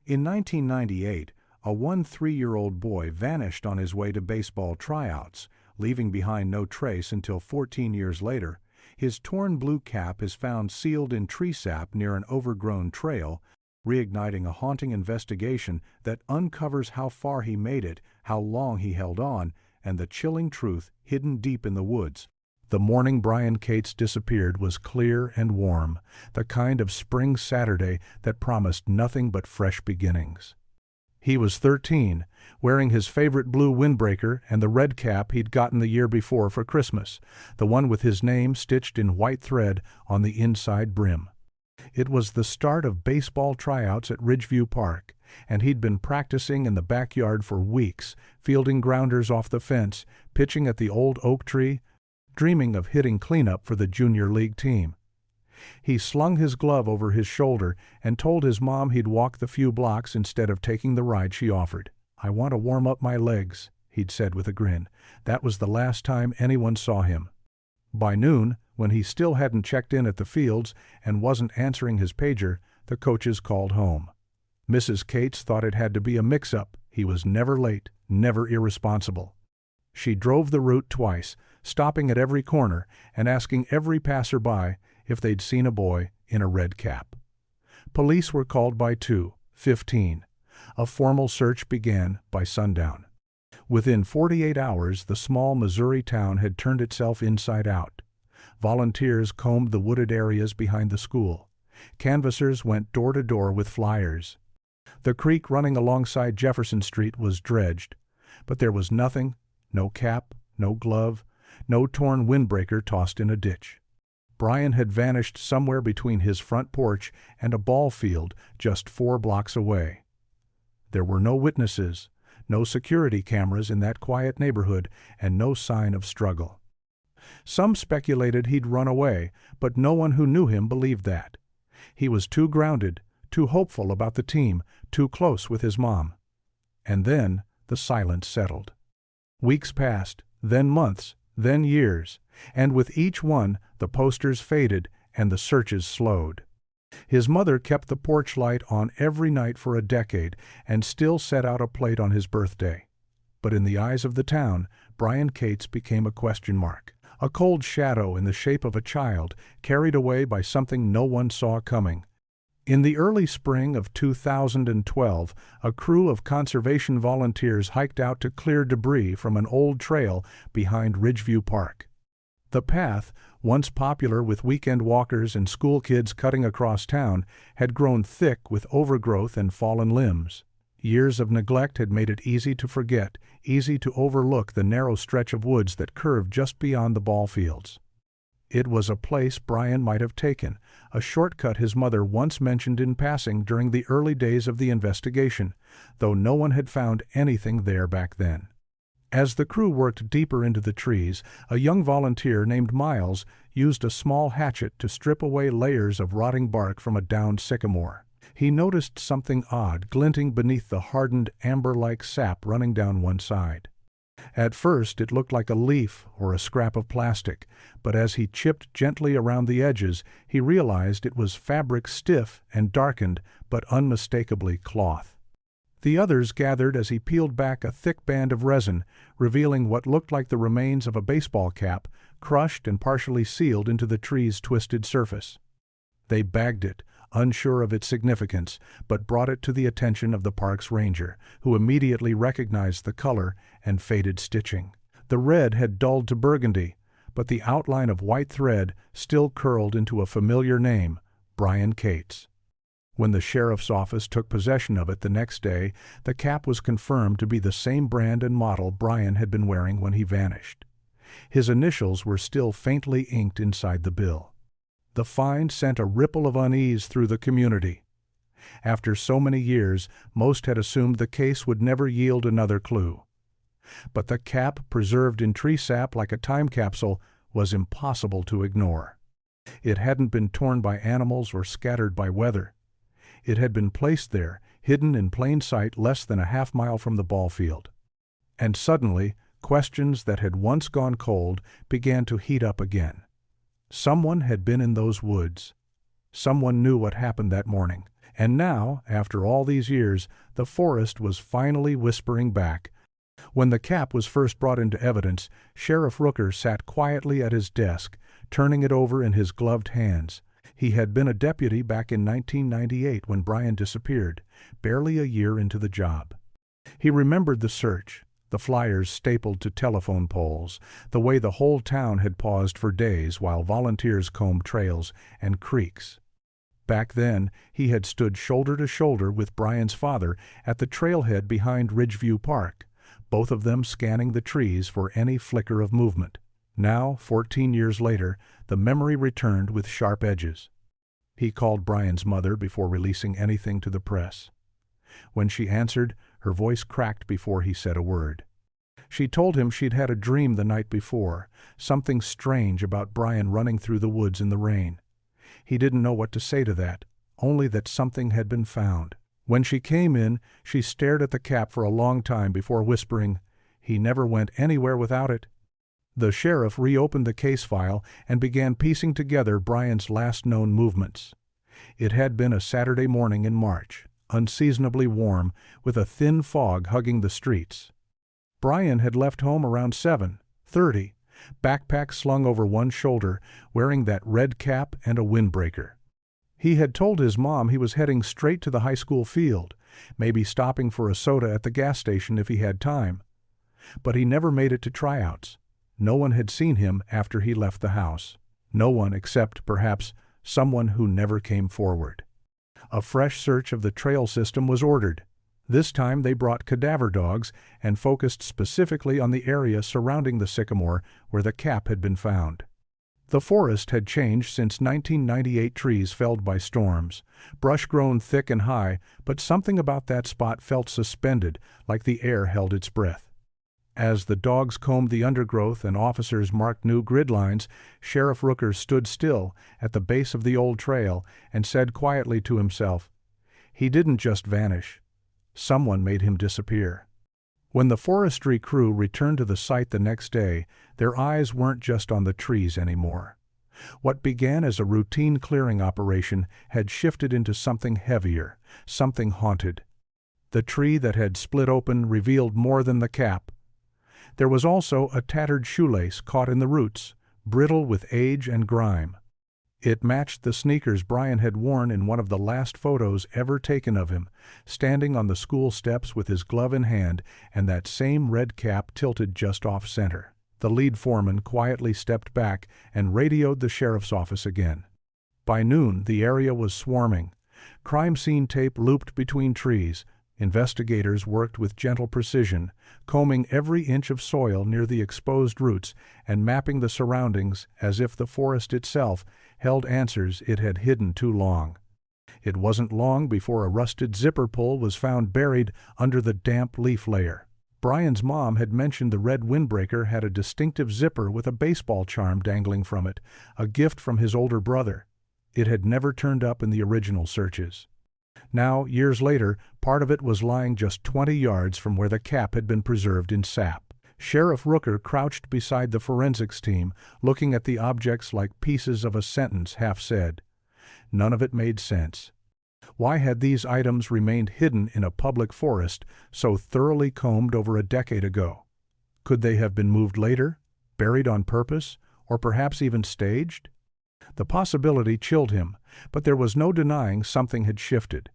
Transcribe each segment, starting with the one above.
In 1998, a 3-year-old boy vanished on his way to baseball tryouts, leaving behind no trace until 14 years later. His torn blue cap is found sealed in tree sap near an overgrown trail, reigniting a haunting investigation that uncovers how far he made it, how long he held on, and the chilling truth hidden deep in the woods. The morning Bryan Cates disappeared was clear and warm, the kind of spring Saturday that promised nothing but fresh beginnings. He was 13, wearing his favorite blue windbreaker and the red cap he'd gotten the year before for Christmas, the one with his name stitched in white thread on the inside brim. It was the start of baseball tryouts at Ridgeview Park, and he'd been practicing in the backyard for weeks, fielding grounders off the fence, pitching at the old oak tree, dreaming of hitting cleanup for the junior league team. He slung his glove over his shoulder and told his mom he'd walk the few blocks instead of taking the ride she offered. "I want to warm up my legs," he'd said with a grin. That was the last time anyone saw him. By noon, when he still hadn't checked in at the fields and wasn't answering his pager, the coaches called home. Mrs. Cates thought it had to be a mix-up. He was never late, never irresponsible. She drove the route twice, stopping at every corner and asking every passerby if they'd seen a boy in a red cap. Police were called by 2:15. A formal search began by sundown. Within 48 hours, the small Missouri town had turned itself inside out. Volunteers combed the wooded areas behind the school. Canvassers went door to door with flyers. The creek running alongside Jefferson Street was dredged, but there was nothing, no cap, no glove, no torn windbreaker tossed in a ditch. Bryan had vanished somewhere between his front porch and a ball field just 4 blocks away. There were no witnesses, no security cameras in that quiet neighborhood, and no sign of struggle. Some speculated he'd run away, but no one who knew him believed that. He was too grounded, too hopeful about the team, too close with his mom. And then the silence settled. Weeks passed, then months, then years, and with each one the posters faded and the searches slowed. His mother kept the porch light on every night for a decade and still set out a plate on his birthday. But in the eyes of the town, Bryan Cates became a question mark, a cold shadow in the shape of a child carried away by something no one saw coming. In the early spring of 2012, a crew of conservation volunteers hiked out to clear debris from an old trail behind Ridgeview Park. The path, once popular with weekend walkers and school kids cutting across town, had grown thick with overgrowth and fallen limbs. Years of neglect had made it easy to forget, easy to overlook the narrow stretch of woods that curved just beyond the ball fields. It was a place Bryan might have taken, a shortcut his mother once mentioned in passing during the early days of the investigation, though no one had found anything there back then. As the crew worked deeper into the trees, a young volunteer named Miles used a small hatchet to strip away layers of rotting bark from a downed sycamore. He noticed something odd glinting beneath the hardened amber-like sap running down one side. At first it looked like a leaf or a scrap of plastic, but as he chipped gently around the edges, he realized it was fabric stiff and darkened, but unmistakably cloth. The others gathered as he peeled back a thick band of resin, revealing what looked like the remains of a baseball cap, crushed and partially sealed into the tree's twisted surface. They bagged it, unsure of its significance, but brought it to the attention of the park's ranger, who immediately recognized the color and faded stitching. The red had dulled to burgundy, but the outline of white thread still curled into a familiar name, Bryan Cates. When the sheriff's office took possession of it the next day, the cap was confirmed to be the same brand and model Bryan had been wearing when he vanished. His initials were still faintly inked inside the bill. The find sent a ripple of unease through the community. After so many years, most had assumed the case would never yield another clue. But the cap, preserved in tree sap like a time capsule, was impossible to ignore. It hadn't been torn by animals or scattered by weather. It had been placed there, hidden in plain sight less than a half-mile from the ball field. And suddenly, questions that had once gone cold began to heat up again. Someone had been in those woods. Someone knew what happened that morning, And now, after all these years, the forest was finally whispering back. When the cap was first brought into evidence, Sheriff Rooker sat quietly at his desk, turning it over in his gloved hands. He had been a deputy back in 1998 when Bryan disappeared, barely a year into the job. He remembered the search, the flyers stapled to telephone poles, the way the whole town had paused for days while volunteers combed trails and creeks. Back then, he had stood shoulder to shoulder with Bryan's father at the trailhead behind Ridgeview Park, both of them scanning the trees for any flicker of movement. Now, 14 years later, the memory returned with sharp edges. He called Bryan's mother before releasing anything to the press. When she answered, her voice cracked before he said a word. She told him she'd had a dream the night before, something strange about Bryan running through the woods in the rain. He didn't know what to say to that, only that something had been found. When she came in, she stared at the cap for a long time before whispering, "He never went anywhere without it." The sheriff reopened the case file and began piecing together Bryan's last known movements. It had been a Saturday morning in March, unseasonably warm, with a thin fog hugging the streets. Bryan had left home around 7:30, backpack slung over one shoulder, wearing that red cap and a windbreaker. He had told his mom he was heading straight to the high school field, maybe stopping for a soda at the gas station if he had time. But he never made it to tryouts. No one had seen him after he left the house. No one except, perhaps, someone who never came forward. A fresh search of the trail system was ordered. This time they brought cadaver dogs and focused specifically on the area surrounding the sycamore where the cap had been found. The forest had changed since 1998 trees felled by storms, brush grown thick and high, but something about that spot felt suspended, like the air held its breath. As the dogs combed the undergrowth and officers marked new grid lines, Sheriff Rooker stood still at the base of the old trail and said quietly to himself, "He didn't just vanish. Someone made him disappear." When the forestry crew returned to the site the next day, their eyes weren't just on the trees anymore. What began as a routine clearing operation had shifted into something heavier, something haunted. The tree that had split open revealed more than the cap. There was also a tattered shoelace caught in the roots, brittle with age and grime. It matched the sneakers Bryan had worn in one of the last photos ever taken of him, standing on the school steps with his glove in hand and that same red cap tilted just off-center. The lead foreman quietly stepped back and radioed the sheriff's office again. By noon, the area was swarming. Crime scene tape looped between trees. Investigators worked with gentle precision, combing every inch of soil near the exposed roots and mapping the surroundings as if the forest itself held answers it had hidden too long. It wasn't long before a rusted zipper pull was found buried under the damp leaf layer. Bryan's mom had mentioned the red windbreaker had a distinctive zipper with a baseball charm dangling from it, a gift from his older brother. It had never turned up in the original searches. Now, years later, part of it was lying just 20 yards from where the cap had been preserved in sap. Sheriff Rooker crouched beside the forensics team, looking at the objects like pieces of a sentence half said. None of it made sense. Why had these items remained hidden in a public forest so thoroughly combed over a decade ago? Could they have been moved later, buried on purpose, or perhaps even staged? The possibility chilled him, but there was no denying something had shifted.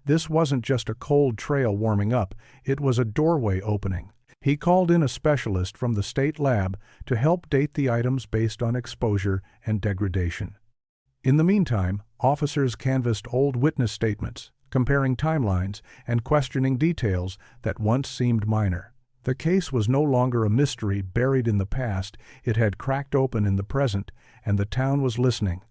This wasn't just a cold trail warming up, it was a doorway opening. He called in a specialist from the state lab to help date the items based on exposure and degradation. In the meantime, officers canvassed old witness statements, comparing timelines and questioning details that once seemed minor. The case was no longer a mystery buried in the past, it had cracked open in the present, and the town was listening.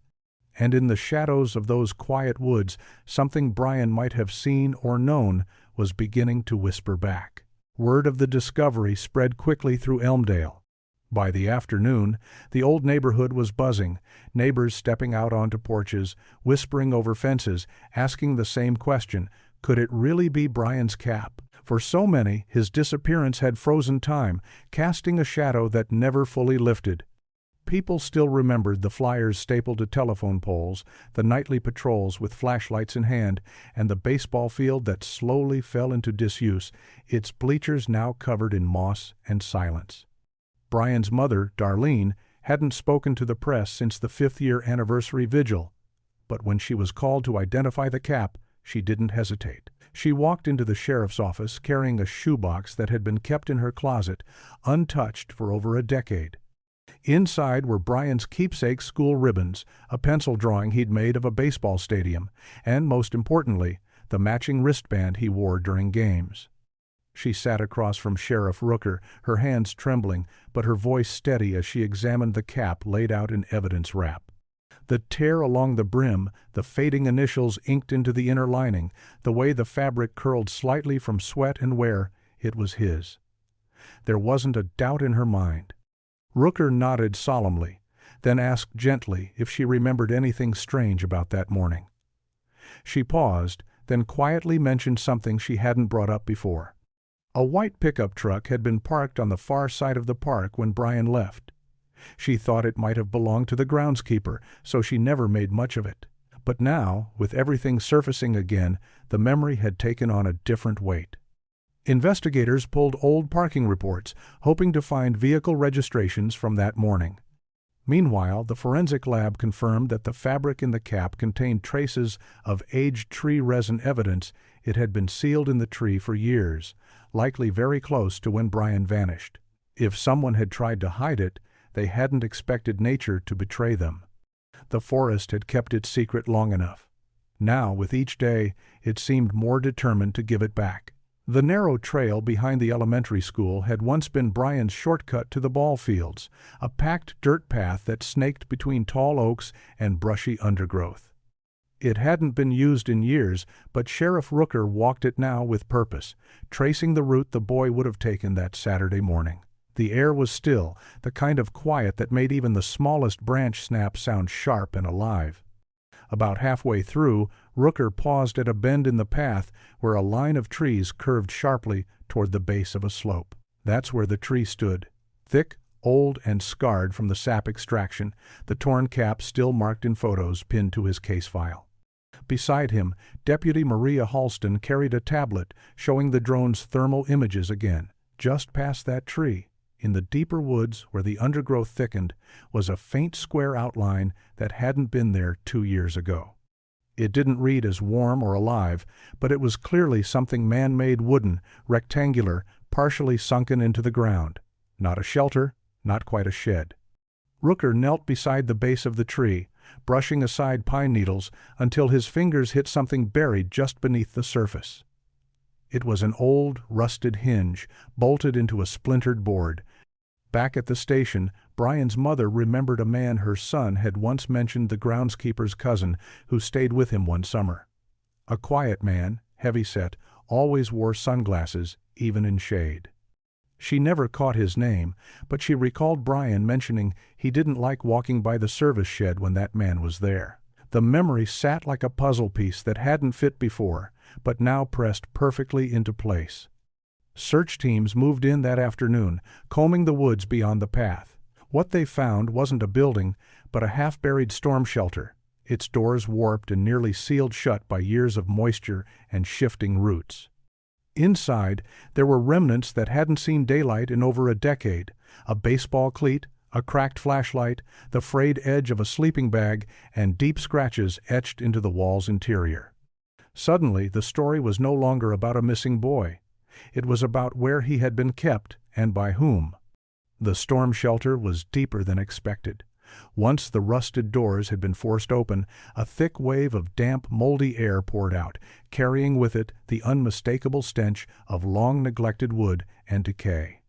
And in the shadows of those quiet woods, something Bryan might have seen or known was beginning to whisper back. Word of the discovery spread quickly through Elmdale. By the afternoon, the old neighborhood was buzzing, neighbors stepping out onto porches, whispering over fences, asking the same question, could it really be Bryan's cap? For so many, his disappearance had frozen time, casting a shadow that never fully lifted. People still remembered the flyers stapled to telephone poles, the nightly patrols with flashlights in hand, and the baseball field that slowly fell into disuse, its bleachers now covered in moss and silence. Bryan's mother, Darlene, hadn't spoken to the press since the 5th-year anniversary vigil, but when she was called to identify the cap, she didn't hesitate. She walked into the sheriff's office carrying a shoebox that had been kept in her closet, untouched for over a decade. Inside were Bryan's keepsake school ribbons, a pencil drawing he'd made of a baseball stadium, and, most importantly, the matching wristband he wore during games. She sat across from Sheriff Rooker, her hands trembling, but her voice steady as she examined the cap laid out in evidence wrap. The tear along the brim, the fading initials inked into the inner lining, the way the fabric curled slightly from sweat and wear, it was his. There wasn't a doubt in her mind. Rooker nodded solemnly, then asked gently if she remembered anything strange about that morning. She paused, then quietly mentioned something she hadn't brought up before. A white pickup truck had been parked on the far side of the park when Bryan left. She thought it might have belonged to the groundskeeper, so she never made much of it. But now, with everything surfacing again, the memory had taken on a different weight. Investigators pulled old parking reports, hoping to find vehicle registrations from that morning. Meanwhile, the forensic lab confirmed that the fabric in the cap contained traces of aged tree resin evidence. It had been sealed in the tree for years, likely very close to when Bryan vanished. If someone had tried to hide it, they hadn't expected nature to betray them. The forest had kept its secret long enough. Now, with each day, it seemed more determined to give it back. The narrow trail behind the elementary school had once been Bryan's shortcut to the ball fields, a packed dirt path that snaked between tall oaks and brushy undergrowth. It hadn't been used in years, but Sheriff Rooker walked it now with purpose, tracing the route the boy would have taken that Saturday morning. The air was still, the kind of quiet that made even the smallest branch snap sound sharp and alive. About halfway through, Rooker paused at a bend in the path where a line of trees curved sharply toward the base of a slope. That's where the tree stood, thick, old, and scarred from the sap extraction, the torn cap still marked in photos pinned to his case file. Beside him, Deputy Maria Halston carried a tablet showing the drone's thermal images again. Just past that tree, in the deeper woods where the undergrowth thickened, was a faint square outline that hadn't been there 2 years ago. It didn't read as warm or alive, but it was clearly something man-made, wooden, rectangular, partially sunken into the ground. Not a shelter, not quite a shed. Rooker knelt beside the base of the tree, brushing aside pine needles until his fingers hit something buried just beneath the surface. It was an old, rusted hinge, bolted into a splintered board. Back at the station, Bryan's mother remembered a man her son had once mentioned, the groundskeeper's cousin, who stayed with him one summer. A quiet man, heavy-set, always wore sunglasses, even in shade. She never caught his name, but she recalled Bryan mentioning he didn't like walking by the service shed when that man was there. The memory sat like a puzzle piece that hadn't fit before, but now pressed perfectly into place. Search teams moved in that afternoon, combing the woods beyond the path. What they found wasn't a building, but a half-buried storm shelter, its doors warped and nearly sealed shut by years of moisture and shifting roots. Inside, there were remnants that hadn't seen daylight in over a decade: a baseball cleat, a cracked flashlight, the frayed edge of a sleeping bag, and deep scratches etched into the wall's interior. Suddenly, the story was no longer about a missing boy. It was about where he had been kept and by whom. The storm shelter was deeper than expected. Once the rusted doors had been forced open, a thick wave of damp, moldy air poured out, carrying with it the unmistakable stench of long-neglected wood and decay.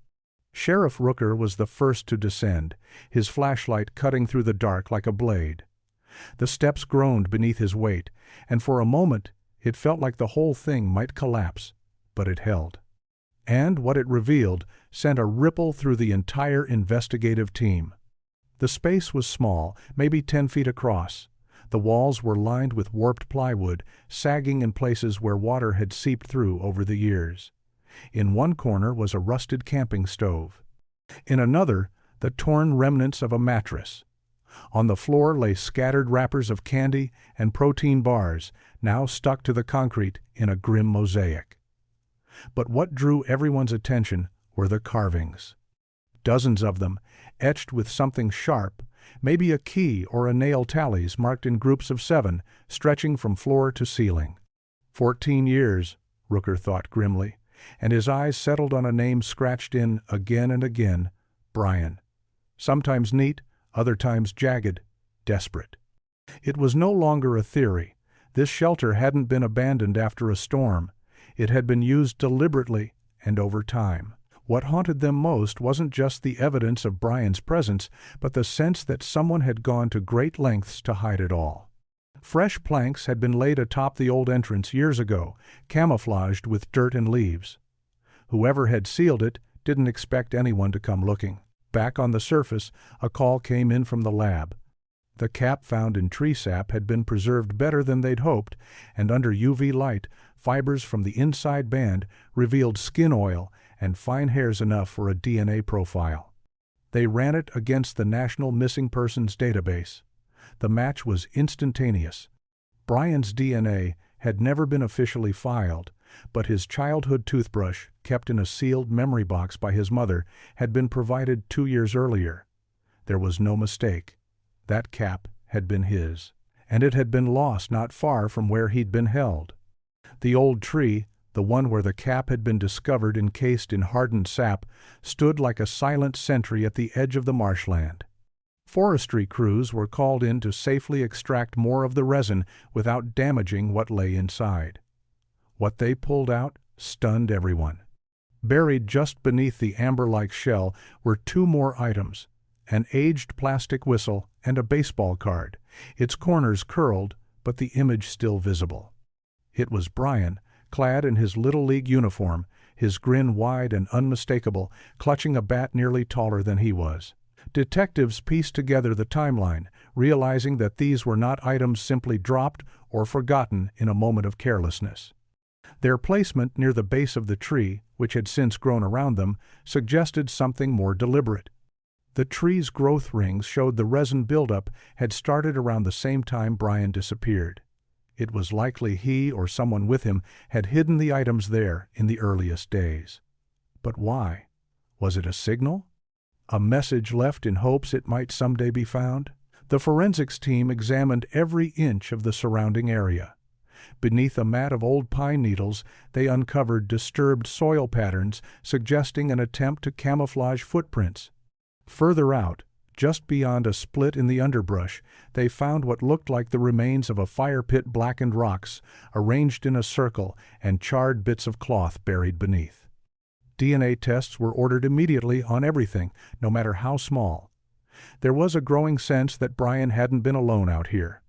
Sheriff Rooker was the first to descend, his flashlight cutting through the dark like a blade. The steps groaned beneath his weight, and for a moment it felt like the whole thing might collapse, but it held. And what it revealed sent a ripple through the entire investigative team. The space was small, maybe 10 feet across. The walls were lined with warped plywood, sagging in places where water had seeped through over the years. In one corner was a rusted camping stove. In another, the torn remnants of a mattress. On the floor lay scattered wrappers of candy and protein bars, now stuck to the concrete in a grim mosaic. But what drew everyone's attention were the carvings. Dozens of them, etched with something sharp, maybe a key or a nail tallies marked in groups of 7, stretching from floor to ceiling. 14 years, Rooker thought grimly, and his eyes settled on a name scratched in again and again, Bryan. Sometimes neat, other times jagged, desperate. It was no longer a theory. This shelter hadn't been abandoned after a storm. It had been used deliberately and over time. What haunted them most wasn't just the evidence of Bryan's presence, but the sense that someone had gone to great lengths to hide it all. Fresh planks had been laid atop the old entrance years ago, camouflaged with dirt and leaves. Whoever had sealed it didn't expect anyone to come looking. Back on the surface, a call came in from the lab. The cap found in tree sap had been preserved better than they'd hoped, and under UV light, fibers from the inside band revealed skin oil and fine hairs enough for a DNA profile. They ran it against the National Missing Persons Database. The match was instantaneous. Bryan's DNA had never been officially filed, but his childhood toothbrush, kept in a sealed memory box by his mother, had been provided 2 years earlier. There was no mistake. That cap had been his, and it had been lost not far from where he'd been held. The old tree, the one where the cap had been discovered encased in hardened sap, stood like a silent sentry at the edge of the marshland. Forestry crews were called in to safely extract more of the resin without damaging what lay inside. What they pulled out stunned everyone. Buried just beneath the amber-like shell were 2 more items, an aged plastic whistle and a baseball card, its corners curled, but the image still visible. It was Bryan, clad in his Little League uniform, his grin wide and unmistakable, clutching a bat nearly taller than he was. Detectives pieced together the timeline, realizing that these were not items simply dropped or forgotten in a moment of carelessness. Their placement near the base of the tree, which had since grown around them, suggested something more deliberate. The tree's growth rings showed the resin buildup had started around the same time Bryan disappeared. It was likely he or someone with him had hidden the items there in the earliest days. But why? Was it a signal? A message left in hopes it might someday be found? The forensics team examined every inch of the surrounding area. Beneath a mat of old pine needles, they uncovered disturbed soil patterns suggesting an attempt to camouflage footprints. Further out, just beyond a split in the underbrush, they found what looked like the remains of a fire pit, blackened rocks arranged in a circle and charred bits of cloth buried beneath. DNA tests were ordered immediately on everything, no matter how small. There was a growing sense that Bryan hadn't been alone out here.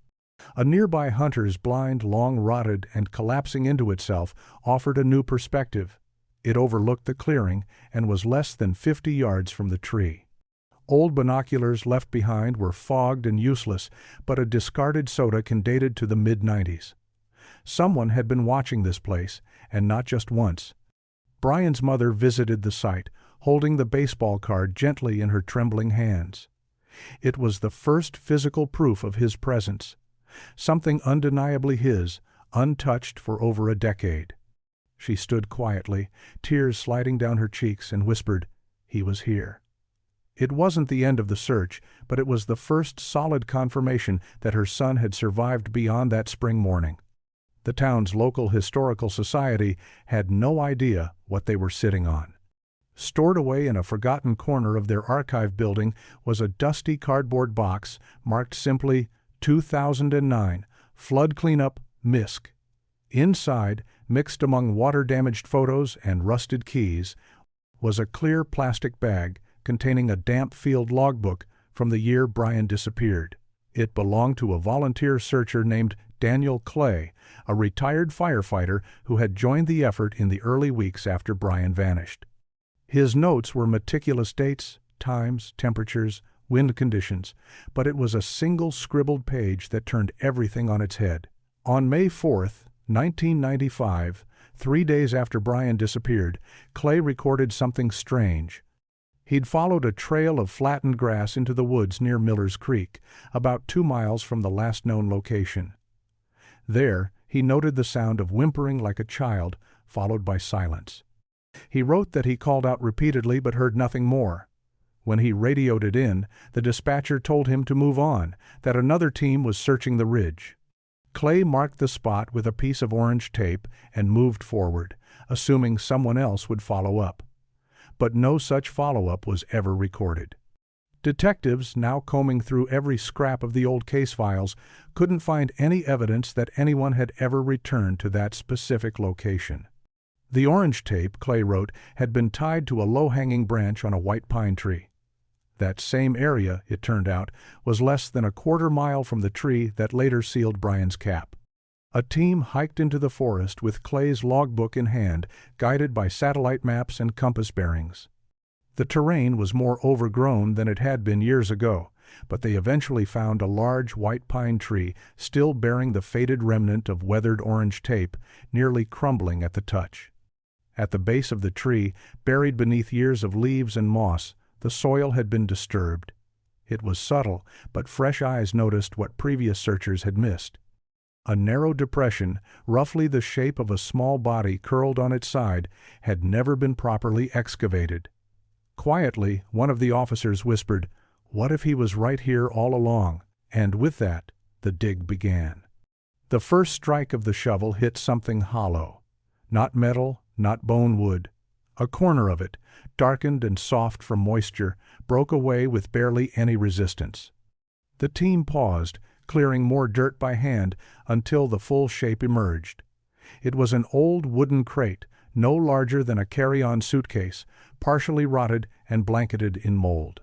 A nearby hunter's blind, long rotted and collapsing into itself, offered a new perspective. It overlooked the clearing and was less than 50 yards from the tree. Old binoculars left behind were fogged and useless, but a discarded soda can dated to the mid-90s. Someone had been watching this place, and not just once. Bryan's mother visited the site, holding the baseball card gently in her trembling hands. It was the first physical proof of his presence, something undeniably his, untouched for over a decade. She stood quietly, tears sliding down her cheeks, and whispered, "He was here." It wasn't the end of the search, but it was the first solid confirmation that her son had survived beyond that spring morning. The town's local historical society had no idea what they were sitting on. Stored away in a forgotten corner of their archive building was a dusty cardboard box marked simply 2009 Flood Cleanup, MISC. Inside, mixed among water-damaged photos and rusted keys, was a clear plastic bag containing a damp field logbook from the year Bryan disappeared. It belonged to a volunteer searcher named Daniel Clay, a retired firefighter who had joined the effort in the early weeks after Bryan vanished. His notes were meticulous dates, times, temperatures, wind conditions, but it was a single scribbled page that turned everything on its head. On May 4th, 1995, 3 days after Bryan disappeared, Clay recorded something strange. He'd followed a trail of flattened grass into the woods near Miller's Creek, about 2 miles from the last known location. There, he noted the sound of whimpering like a child, followed by silence. He wrote that he called out repeatedly but heard nothing more. When he radioed it in, the dispatcher told him to move on, that another team was searching the ridge. Clay marked the spot with a piece of orange tape and moved forward, assuming someone else would follow up. But no such follow-up was ever recorded. Detectives, now combing through every scrap of the old case files, couldn't find any evidence that anyone had ever returned to that specific location. The orange tape, Clay wrote, had been tied to a low-hanging branch on a white pine tree. That same area, it turned out, was less than a quarter mile from the tree that later sealed Bryan's cap. A team hiked into the forest with Clay's logbook in hand, guided by satellite maps and compass bearings. The terrain was more overgrown than it had been years ago, but they eventually found a large white pine tree still bearing the faded remnant of weathered orange tape, nearly crumbling at the touch. At the base of the tree, buried beneath years of leaves and moss, the soil had been disturbed. It was subtle, but fresh eyes noticed what previous searchers had missed. A narrow depression, roughly the shape of a small body curled on its side, had never been properly excavated. Quietly, one of the officers whispered, "What if he was right here all along?" And with that, the dig began. The first strike of the shovel hit something hollow. Not metal, not bone wood. A corner of it, darkened and soft from moisture, broke away with barely any resistance. The team paused, clearing more dirt by hand until the full shape emerged. It was an old wooden crate, no larger than a carry-on suitcase, partially rotted and blanketed in mold.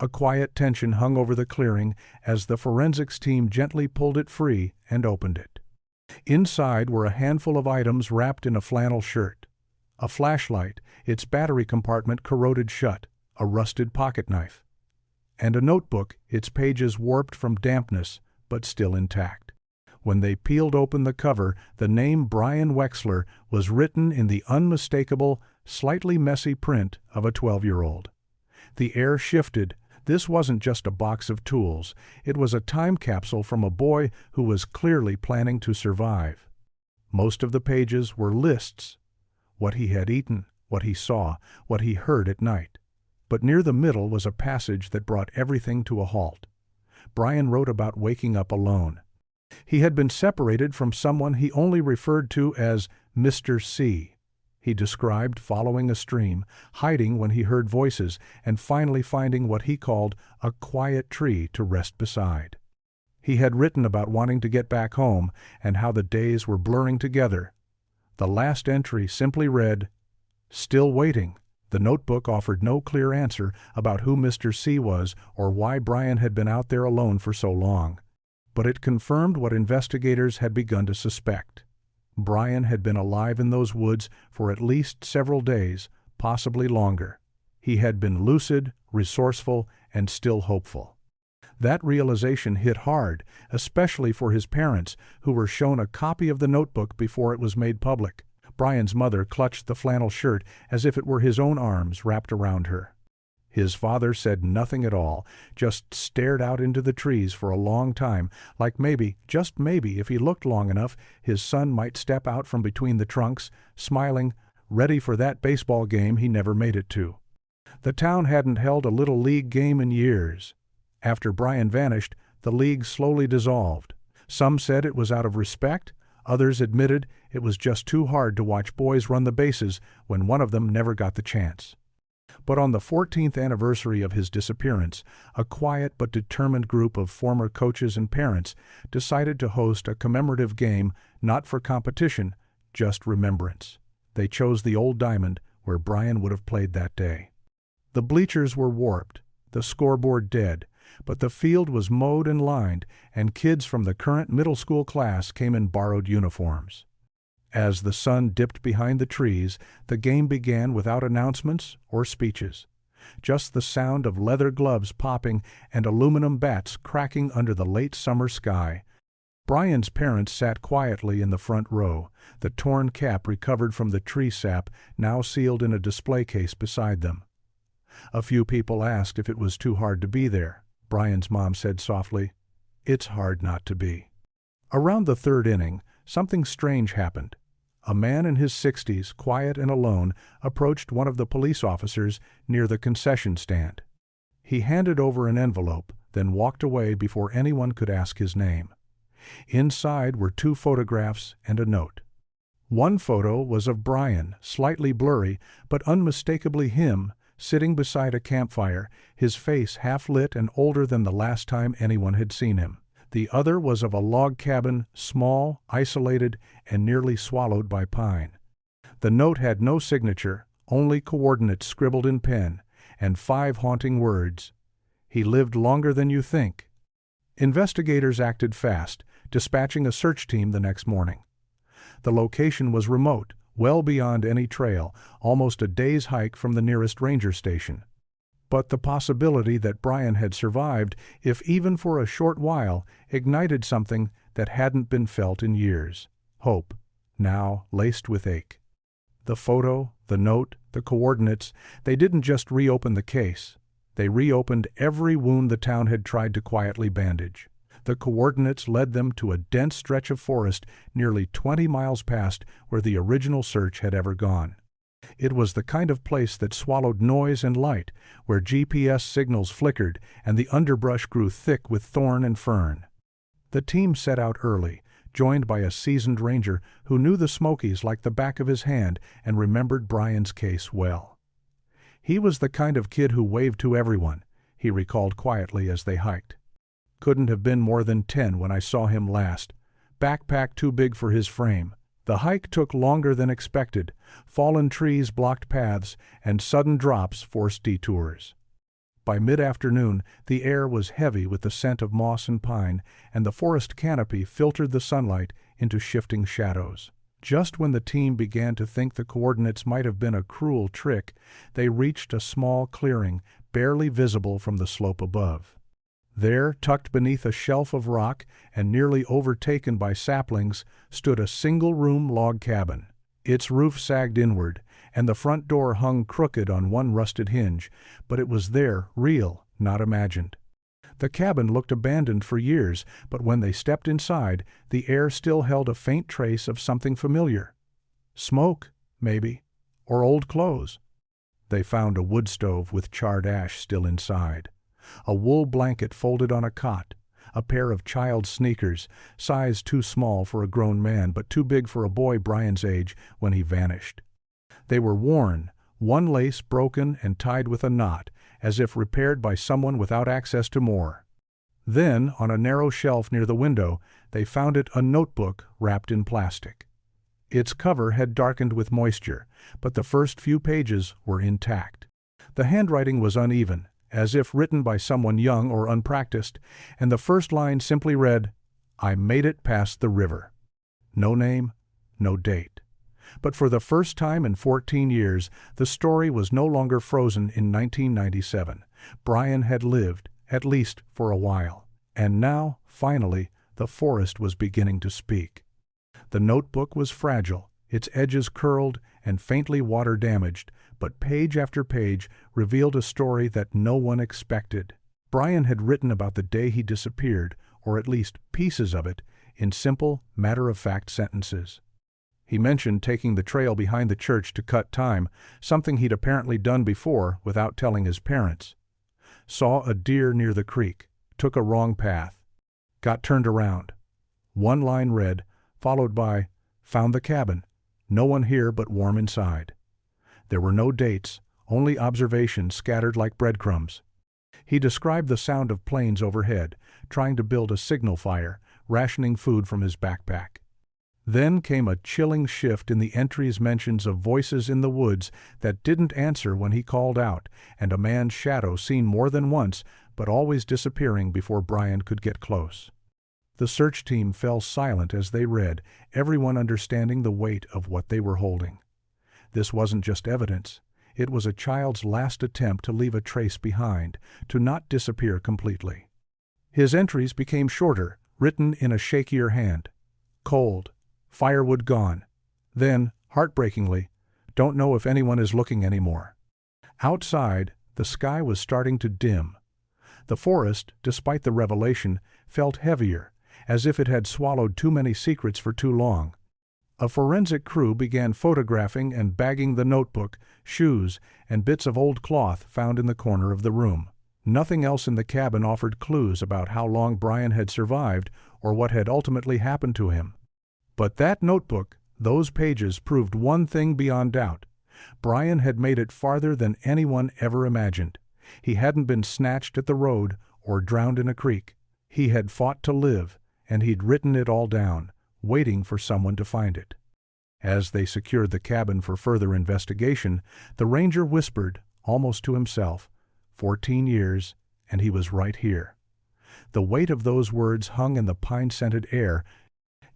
A quiet tension hung over the clearing as the forensics team gently pulled it free and opened it. Inside were a handful of items wrapped in a flannel shirt. A flashlight, its battery compartment corroded shut, a rusted pocket knife, and a notebook, its pages warped from dampness, but still intact. When they peeled open the cover, the name Bryan Wexler was written in the unmistakable, slightly messy print of a 12-year-old. The air shifted. This wasn't just a box of tools. It was a time capsule from a boy who was clearly planning to survive. Most of the pages were lists. What he had eaten, what he saw, what he heard at night. But near the middle was a passage that brought everything to a halt. Bryan wrote about waking up alone. He had been separated from someone he only referred to as Mr. C. He described following a stream, hiding when he heard voices, and finally finding what he called a quiet tree to rest beside. He had written about wanting to get back home and how the days were blurring together. The last entry simply read, "Still waiting." The notebook offered no clear answer about who Mr. C was or why Bryan had been out there alone for so long. But it confirmed what investigators had begun to suspect. Bryan had been alive in those woods for at least several days, possibly longer. He had been lucid, resourceful, and still hopeful. That realization hit hard, especially for his parents, who were shown a copy of the notebook before it was made public. Bryan's mother clutched the flannel shirt as if it were his own arms wrapped around her. His father said nothing at all, just stared out into the trees for a long time, like maybe, just maybe, if he looked long enough, his son might step out from between the trunks, smiling, ready for that baseball game he never made it to. The town hadn't held a little league game in years. After Bryan vanished, the league slowly dissolved. Some said it was out of respect. Others admitted it was just too hard to watch boys run the bases when one of them never got the chance. But on the 14th anniversary of his disappearance, a quiet but determined group of former coaches and parents decided to host a commemorative game, not for competition, just remembrance. They chose the old diamond where Bryan would have played that day. The bleachers were warped, the scoreboard dead, but the field was mowed and lined, and kids from the current middle school class came in borrowed uniforms. As the sun dipped behind the trees, the game began without announcements or speeches. Just the sound of leather gloves popping and aluminum bats cracking under the late summer sky. Bryan's parents sat quietly in the front row, the torn cap recovered from the tree sap now sealed in a display case beside them. A few people asked if it was too hard to be there. Bryan's mom said softly, "It's hard not to be." Around the third inning, something strange happened. A man in his 60s, quiet and alone, approached one of the police officers near the concession stand. He handed over an envelope, then walked away before anyone could ask his name. Inside were 2 photographs and a note. One photo was of Bryan, slightly blurry, but unmistakably him, sitting beside a campfire, his face half-lit and older than the last time anyone had seen him. The other was of a log cabin, small, isolated, and nearly swallowed by pine. The note had no signature, only coordinates scribbled in pen, and 5 haunting words. "He lived longer than you think." Investigators acted fast, dispatching a search team the next morning. The location was remote, well beyond any trail, almost a day's hike from the nearest ranger station. But the possibility that Bryan had survived, if even for a short while, ignited something that hadn't been felt in years. Hope, now laced with ache. The photo, the note, the coordinates, they didn't just reopen the case. They reopened every wound the town had tried to quietly bandage. The coordinates led them to a dense stretch of forest nearly 20 miles past where the original search had ever gone. It was the kind of place that swallowed noise and light, where GPS signals flickered and the underbrush grew thick with thorn and fern. The team set out early, joined by a seasoned ranger who knew the Smokies like the back of his hand and remembered Bryan's case well. He was the kind of kid who waved to everyone, he recalled quietly as they hiked. "Couldn't have been more than 10 when I saw him last. Backpack too big for his frame." The hike took longer than expected. Fallen trees blocked paths, and sudden drops forced detours. By mid-afternoon, the air was heavy with the scent of moss and pine, and the forest canopy filtered the sunlight into shifting shadows. Just when the team began to think the coordinates might have been a cruel trick, they reached a small clearing, barely visible from the slope above. There, tucked beneath a shelf of rock and nearly overtaken by saplings, stood a single-room log cabin. Its roof sagged inward, and the front door hung crooked on one rusted hinge, but it was there, real, not imagined. The cabin looked abandoned for years, but when they stepped inside, the air still held a faint trace of something familiar. Smoke, maybe, or old clothes. They found a wood stove with charred ash still inside. A wool blanket folded on a cot, a pair of child's sneakers, size too small for a grown man but too big for a boy Bryan's age when he vanished. They were worn, one lace broken and tied with a knot, as if repaired by someone without access to more. Then, on a narrow shelf near the window, they found a notebook wrapped in plastic. Its cover had darkened with moisture, but the first few pages were intact. The handwriting was uneven, as if written by someone young or unpracticed, and the first line simply read, "I made it past the river." No name, no date. But for the first time in 14 years, the story was no longer frozen in 1997. Bryan had lived, at least for a while. And now, finally, the forest was beginning to speak. The notebook was fragile, its edges curled and faintly water-damaged, but page after page revealed a story that no one expected. Bryan had written about the day he disappeared, or at least pieces of it, in simple, matter-of-fact sentences. He mentioned taking the trail behind the church to cut time, something he'd apparently done before without telling his parents. Saw a deer near the creek, took a wrong path, got turned around. One line read, followed by, "Found the cabin. No one here but warm inside." There were no dates, only observations scattered like breadcrumbs. He described the sound of planes overhead, trying to build a signal fire, rationing food from his backpack. Then came a chilling shift in the entry's mentions of voices in the woods that didn't answer when he called out, and a man's shadow seen more than once, but always disappearing before Bryan could get close. The search team fell silent as they read, everyone understanding the weight of what they were holding. This wasn't just evidence. It was a child's last attempt to leave a trace behind, to not disappear completely. His entries became shorter, written in a shakier hand. Cold. Firewood gone. Then, heartbreakingly, don't know if anyone is looking anymore. Outside, The sky was starting to dim. The forest, despite the revelation, felt heavier, as if it had swallowed too many secrets for too long. A forensic crew began photographing and bagging the notebook, shoes, and bits of old cloth found in the corner of the room. Nothing else in the cabin offered clues about how long Bryan had survived or what had ultimately happened to him. But that notebook, those pages, proved one thing beyond doubt. Bryan had made it farther than anyone ever imagined. He hadn't been snatched at the road or drowned in a creek. He had fought to live, and he'd written it all down, waiting for someone to find it. As they secured the cabin for further investigation, the ranger whispered, almost to himself, 14 years, and he was right here. The weight of those words hung in the pine-scented air,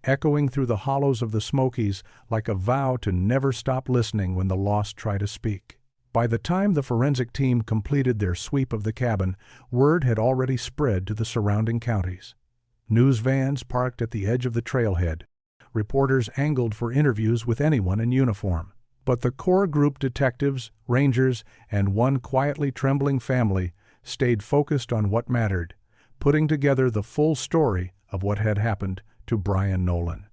echoing through the hollows of the Smokies like a vow to never stop listening when the lost try to speak. By the time the forensic team completed their sweep of the cabin, word had already spread to the surrounding counties. News vans parked at the edge of the trailhead. Reporters angled for interviews with anyone in uniform. But the core group detectives, rangers, and one quietly trembling family stayed focused on what mattered, putting together the full story of what had happened to Bryan Nolan.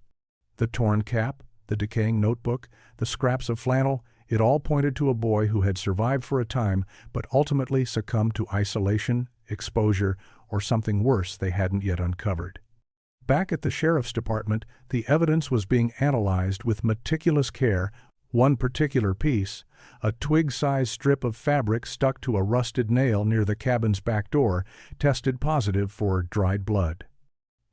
The torn cap, the decaying notebook, the scraps of flannel, it all pointed to a boy who had survived for a time but ultimately succumbed to isolation, exposure, or something worse they hadn't yet uncovered. Back at the sheriff's department, the evidence was being analyzed with meticulous care. One particular piece, a twig-sized strip of fabric stuck to a rusted nail near the cabin's back door, tested positive for dried blood.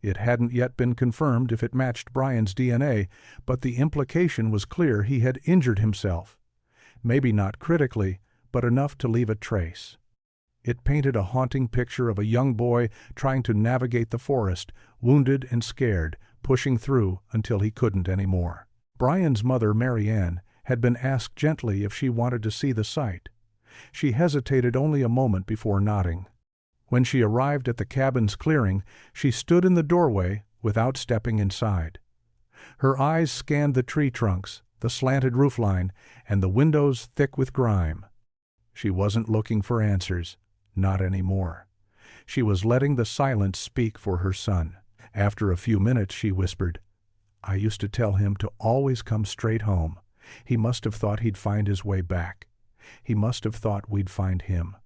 It hadn't yet been confirmed if it matched Bryan's DNA, but the implication was clear: he had injured himself. Maybe not critically, but enough to leave a trace. It painted a haunting picture of a young boy trying to navigate the forest, wounded and scared, pushing through until he couldn't anymore. Bryan's mother, Mary Ann, had been asked gently if she wanted to see the site. She hesitated only a moment before nodding. When she arrived at the cabin's clearing, she stood in the doorway without stepping inside. Her eyes scanned the tree trunks, the slanted roofline, and the windows thick with grime. She wasn't looking for answers, not anymore. She was letting the silence speak for her son. After a few minutes, she whispered, "I used to tell him to always come straight home. He must have thought he'd find his way back. He must have thought we'd find him."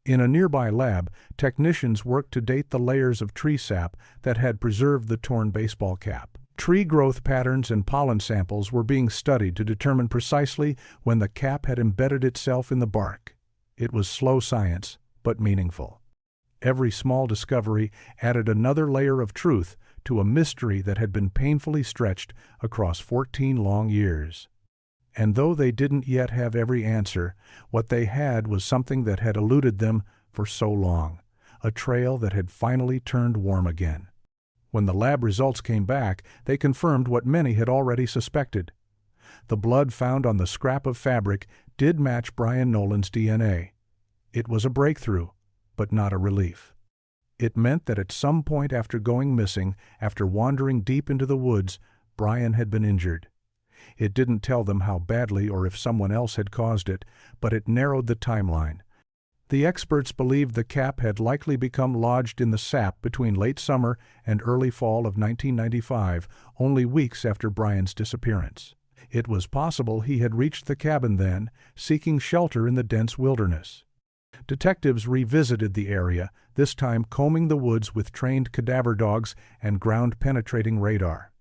In a nearby lab, technicians worked to date the layers of tree sap that had preserved the torn baseball cap. Tree growth patterns and pollen samples were being studied to determine precisely when the cap had embedded itself in the bark. It was slow science, but meaningful. Every small discovery added another layer of truth to a mystery that had been painfully stretched across 14 long years. And though they didn't yet have every answer, what they had was something that had eluded them for so long, a trail that had finally turned warm again. When the lab results came back, they confirmed what many had already suspected. The blood found on the scrap of fabric did match Bryan Nolan's DNA. It was a breakthrough, but not a relief. It meant that at some point after going missing, after wandering deep into the woods, Bryan had been injured. It didn't tell them how badly or if someone else had caused it, but it narrowed the timeline. The experts believed the cap had likely become lodged in the sap between late summer and early fall of 1995, only weeks after Bryan's disappearance. It was possible he had reached the cabin then, seeking shelter in the dense wilderness. Detectives revisited the area, this time combing the woods with trained cadaver dogs and ground-penetrating radar.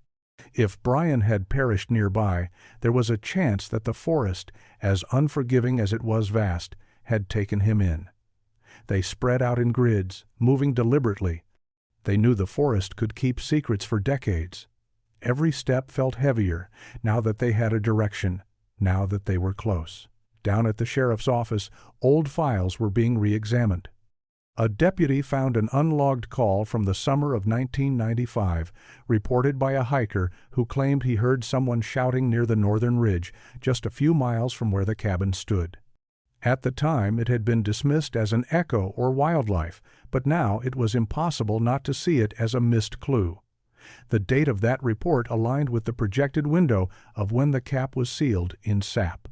If Bryan had perished nearby, there was a chance that the forest, as unforgiving as it was vast, had taken him in. They spread out in grids, moving deliberately. They knew the forest could keep secrets for decades. Every step felt heavier, now that they had a direction, now that they were close. Down at the sheriff's office, old files were being re-examined. A deputy found an unlogged call from the summer of 1995, reported by a hiker who claimed he heard someone shouting near the northern ridge, just a few miles from where the cabin stood. At the time, it had been dismissed as an echo or wildlife, but now it was impossible not to see it as a missed clue. The date of that report aligned with the projected window of when the cap was sealed in sap.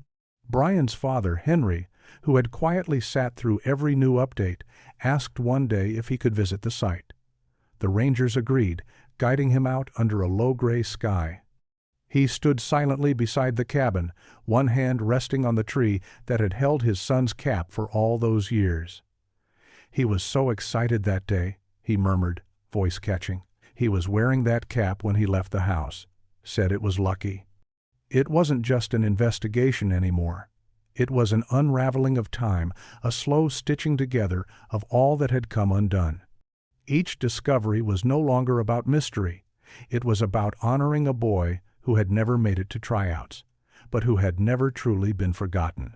Bryan's father, Henry, who had quietly sat through every new update, asked one day if he could visit the site. The rangers agreed, guiding him out under a low gray sky. He stood silently beside the cabin, one hand resting on the tree that had held his son's cap for all those years. He was so excited that day, he murmured, voice catching. He was wearing that cap when he left the house. Said it was lucky. It wasn't just an investigation anymore. It was an unraveling of time, a slow stitching together of all that had come undone. Each discovery was no longer about mystery. It was about honoring a boy who had never made it to tryouts, but who had never truly been forgotten.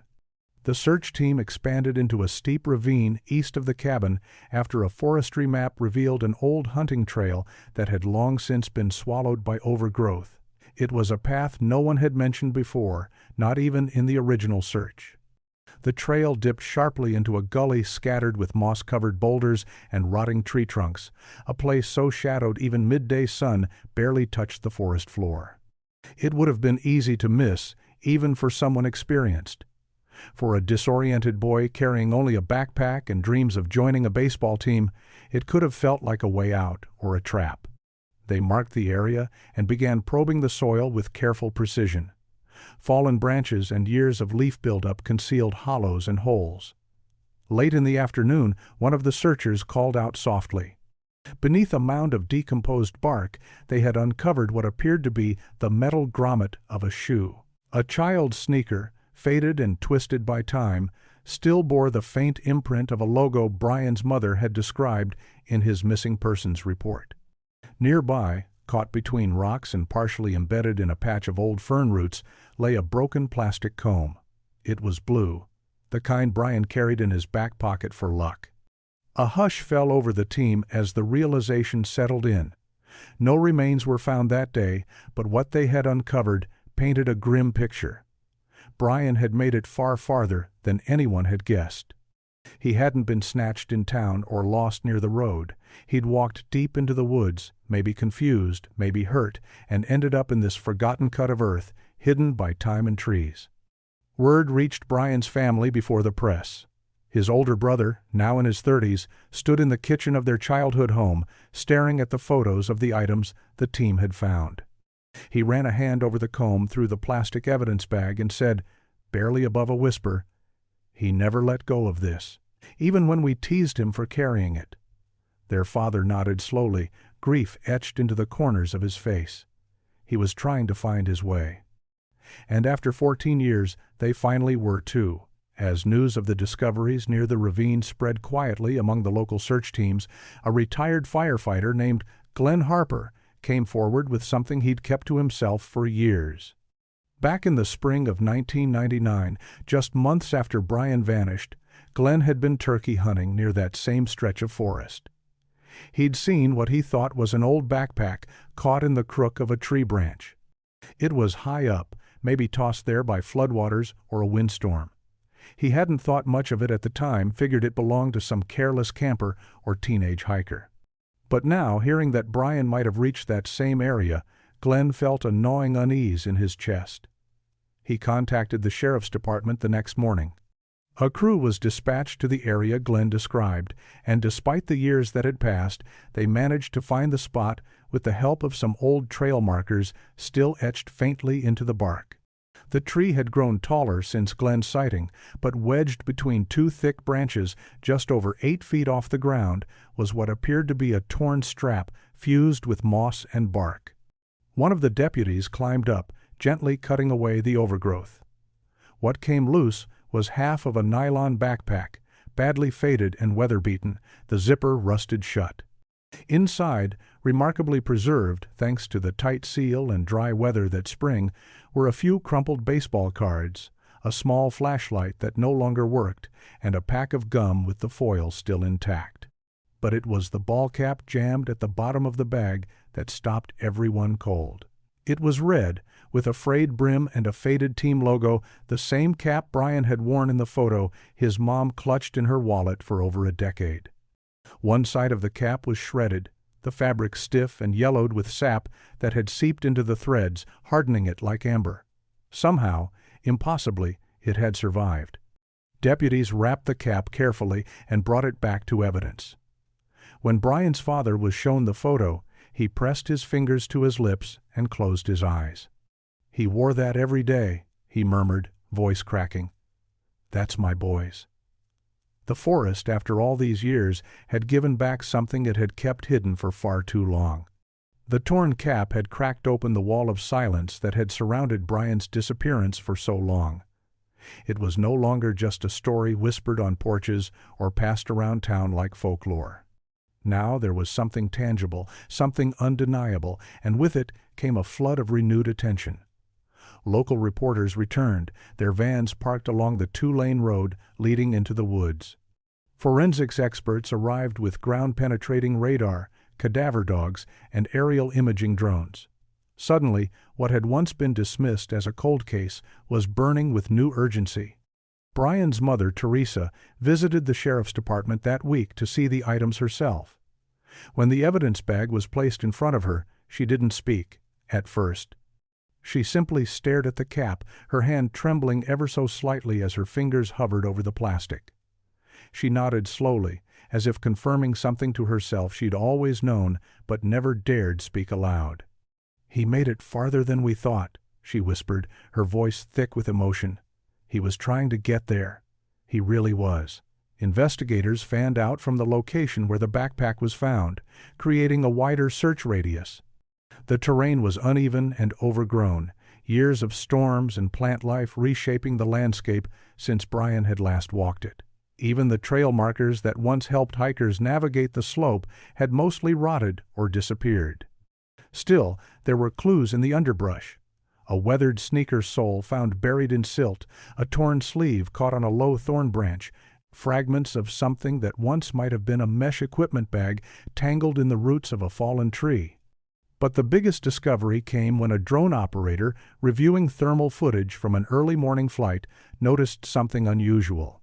The search team expanded into a steep ravine east of the cabin after a forestry map revealed an old hunting trail that had long since been swallowed by overgrowth. It was a path no one had mentioned before, not even in the original search. The trail dipped sharply into a gully scattered with moss-covered boulders and rotting tree trunks, a place so shadowed even midday sun barely touched the forest floor. It would have been easy to miss, even for someone experienced. For a disoriented boy carrying only a backpack and dreams of joining a baseball team, it could have felt like a way out or a trap. They marked the area and began probing the soil with careful precision. Fallen branches and years of leaf buildup concealed hollows and holes. Late in the afternoon, one of the searchers called out softly. Beneath a mound of decomposed bark, they had uncovered what appeared to be the metal grommet of a shoe. A child's sneaker, faded and twisted by time, still bore the faint imprint of a logo Bryan's mother had described in his missing persons report. Nearby, caught between rocks and partially embedded in a patch of old fern roots, lay a broken plastic comb. It was blue, the kind Bryan carried in his back pocket for luck. A hush fell over the team as the realization settled in. No remains were found that day, but what they had uncovered painted a grim picture. Bryan had made it far farther than anyone had guessed. He hadn't been snatched in town or lost near the road. He'd walked deep into the woods, maybe confused, maybe hurt, and ended up in this forgotten cut of earth, hidden by time and trees. Word reached Bryan's family before the press. His older brother, now in his 30s, stood in the kitchen of their childhood home, staring at the photos of the items the team had found. He ran a hand over the comb through the plastic evidence bag and said, barely above a whisper, "He never let go of this, even when we teased him for carrying it." Their father nodded slowly, grief etched into the corners of his face. He was trying to find his way. And after 14 years, they finally were too. As news of the discoveries near the ravine spread quietly among the local search teams, a retired firefighter named Glenn Harper came forward with something he'd kept to himself for years. Back in the spring of 1999, just months after Bryan vanished, Glenn had been turkey hunting near that same stretch of forest. He'd seen what he thought was an old backpack caught in the crook of a tree branch. It was high up, maybe tossed there by floodwaters or a windstorm. He hadn't thought much of it at the time, figured it belonged to some careless camper or teenage hiker. But now, hearing that Bryan might have reached that same area, Glenn felt a gnawing unease in his chest. He contacted the sheriff's department the next morning. A crew was dispatched to the area Glenn described, and despite the years that had passed, they managed to find the spot with the help of some old trail markers still etched faintly into the bark. The tree had grown taller since Glenn's sighting, but wedged between two thick branches just over 8 feet off the ground was what appeared to be a torn strap fused with moss and bark. One of the deputies climbed up, gently cutting away the overgrowth. What came loose was half of a nylon backpack, badly faded and weather-beaten, the zipper rusted shut. Inside, remarkably preserved thanks to the tight seal and dry weather that spring, were a few crumpled baseball cards, a small flashlight that no longer worked, and a pack of gum with the foil still intact. But it was the ball cap jammed at the bottom of the bag that stopped everyone cold. It was red, with a frayed brim and a faded team logo, the same cap Bryan had worn in the photo his mom clutched in her wallet for over a decade. One side of the cap was shredded, the fabric stiff and yellowed with sap that had seeped into the threads, hardening it like amber. Somehow, impossibly, it had survived. Deputies wrapped the cap carefully and brought it back to evidence. When Bryan's father was shown the photo, he pressed his fingers to his lips and closed his eyes. "He wore that every day," he murmured, voice cracking. "That's my boy's." The forest, after all these years, had given back something it had kept hidden for far too long. The torn cap had cracked open the wall of silence that had surrounded Bryan's disappearance for so long. It was no longer just a story whispered on porches or passed around town like folklore. Now there was something tangible, something undeniable, and with it came a flood of renewed attention. Local reporters returned, their vans parked along the two-lane road leading into the woods. Forensics experts arrived with ground-penetrating radar, cadaver dogs, and aerial imaging drones. Suddenly, what had once been dismissed as a cold case was burning with new urgency. Bryan's mother, Teresa, visited the sheriff's department that week to see the items herself. When the evidence bag was placed in front of her, she didn't speak, at first. She simply stared at the cap, her hand trembling ever so slightly as her fingers hovered over the plastic. She nodded slowly, as if confirming something to herself she'd always known but never dared speak aloud. "He made it farther than we thought," she whispered, her voice thick with emotion. "He was trying to get there. He really was." Investigators fanned out from the location where the backpack was found, creating a wider search radius. The terrain was uneven and overgrown, years of storms and plant life reshaping the landscape since Bryan had last walked it. Even the trail markers that once helped hikers navigate the slope had mostly rotted or disappeared. Still, there were clues in the underbrush. A weathered sneaker sole found buried in silt, a torn sleeve caught on a low thorn branch, fragments of something that once might have been a mesh equipment bag tangled in the roots of a fallen tree. But the biggest discovery came when a drone operator, reviewing thermal footage from an early morning flight, noticed something unusual.